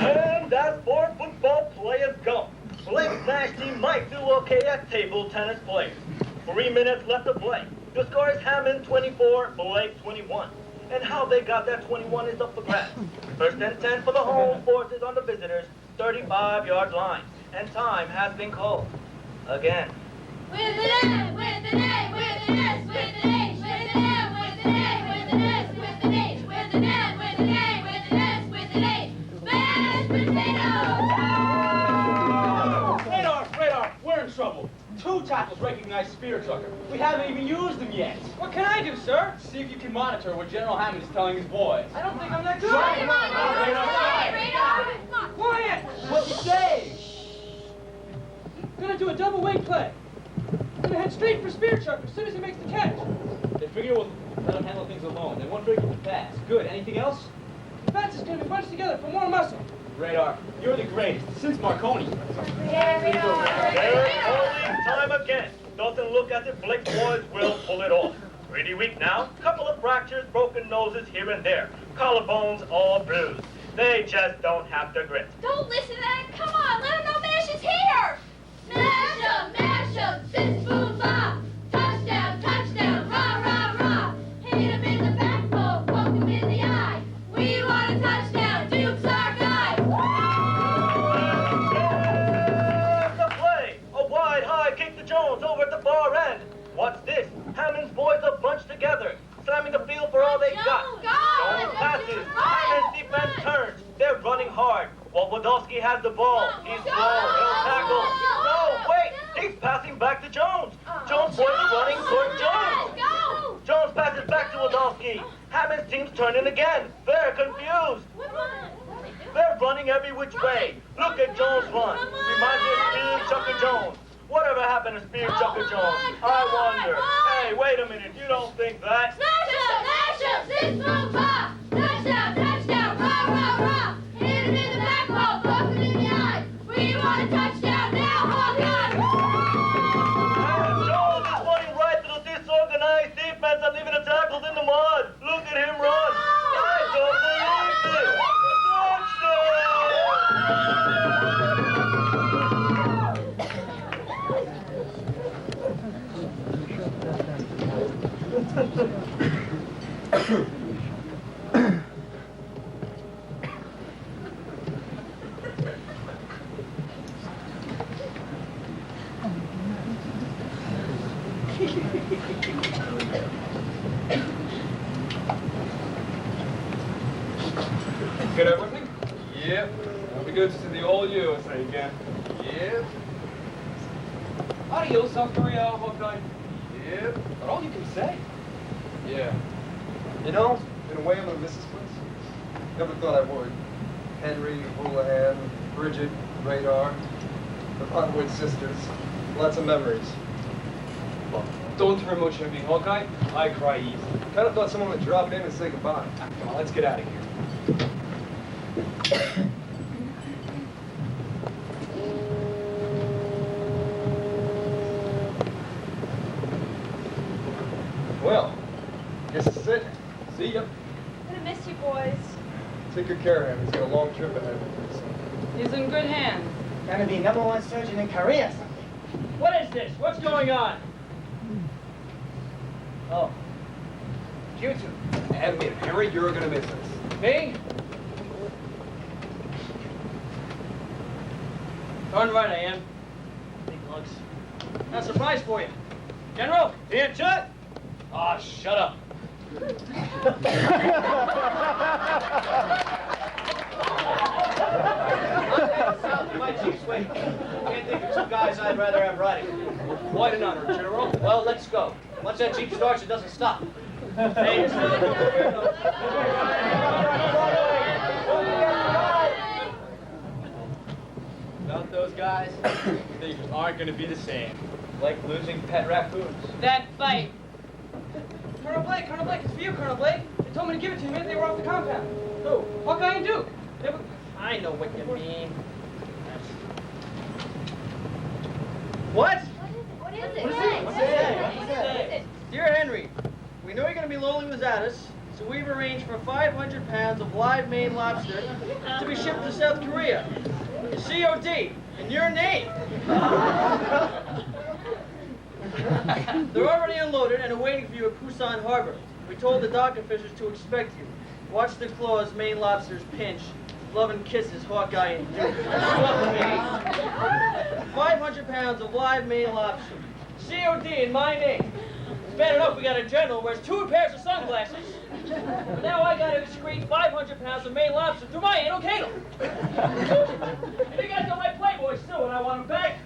And as for football players go, Blake's Nash team might do okay at table tennis players. 3 minutes left to play. The score is Hammond 24, Blake 21. And how they got that 21 is up for grabs. First and 10 for the home forces on the visitors, 35-yard line. And time has been called. Again. With an A, with an A, with an S, with an H, with an M, with an A, with an S, with an H, with an N, with an A, with an S, with an H. Mashed potatoes! Radar, we're in trouble. 2 tackles recognize Spear Chucker. We haven't even used them yet. What can I do, sir? See if you can monitor what General Hammond is telling his boys. I don't think I'm that good. Come on, Radar! Quiet! What you say? Gonna do a double weight play. Gonna head straight for Spear Chucker as soon as he makes the catch. They figure we'll let him handle things alone. They won't break the pass. Good. Anything else? The bats is gonna be bunched together for more muscle. Radar, you're the greatest since Marconi. There's polling time again. Doesn't look as if Blake's boys will pull it off. Pretty weak now. Couple of fractures, broken noses here and there. Collarbones all bruised. They just don't have the grit. Don't listen to that. Come on, let him know Mash is here. Mash 'em, sis boom ba. Touchdown, touchdown, rah, rah, rah. Hit him in the backbone, poke him in the eye. We want a touchdown, Duke's our guy. The play. A wide high kick to Jones over at the far end. What's this? Hammond's boys are bunched together, slamming the field for all they got. Jones passes. Hammond's defense turns. They're running hard. Wodowski has the ball. He's slow. He'll tackle. No, wait. He's passing back to Jones. Jones' boys are running toward Jones. Jones passes back to Wodowski. Hammond's team's turning again. They're confused. They're running every which way. Look at Jones run. Reminds me of Spear Chucker Jones. Whatever happened to Spear Chucker Jones? I wonder. Hey, wait a minute. You don't think that? Smash 'em, sis boom ba. Touchdown, touchdown, rah, rah, rah. Hit him in the backbone, poke him in the eye. We want a touchdown. Get everything? Yep. It'll be good to see the old USA again. Yep. Adios, South Korea, Hawkeye. Yep. That's all you can say. Yeah. You know, in a way, I'm gonna miss this place. Never thought I would. Henry, Houlihan, Bridget, Radar, the Potwood sisters. Lots of memories. Well, don't turn much heavy, Hawkeye. I cry easy. Kind of thought someone would drop in and say goodbye. Come on, let's get out of here. Well, guess this is it. See ya. Gonna miss you boys. Take good care of him. He's got a long trip ahead. He's in good hands. Gonna be #1 surgeon in Korea someday. What is this? What's going on? Oh. You two. Admit, Henry, you're gonna miss us. Me? Darn right I am. Big lugs. Got a surprise for you. General, hands shut. Ah, shut up. My chief's waiting. Can't think of two guys I'd rather have riding. Quite an honor, General. Well, let's go. Once that jeep starts, it doesn't stop. Hey, it's not Without those guys, things aren't going to be the same. Like losing pet raccoons. That fight. Colonel Blake, it's for you, Colonel Blake. They told me to give it to you the minute they were off the compound. Who? Hawkeye and Duke. I know what you mean. What? What is it? What's it? Dear Henry, we know you're going to be lonely without us, so we've arranged for 500 pounds of live Maine lobster to be shipped to South Korea. COD, in your name. They're already unloaded and are waiting for you at Busan Harbor. We told the dock officials to expect you. Watch the claws Maine lobsters pinch. Love and kisses, Hawkeye and Duke. 500 pounds of live Maine lobster. COD in my name. It's bad enough we got a general who wears 2 pairs of sunglasses. But now I gotta excrete 500 pounds of Maine lobster through my anal candle. And you guys don't like Playboys too, and I want them back.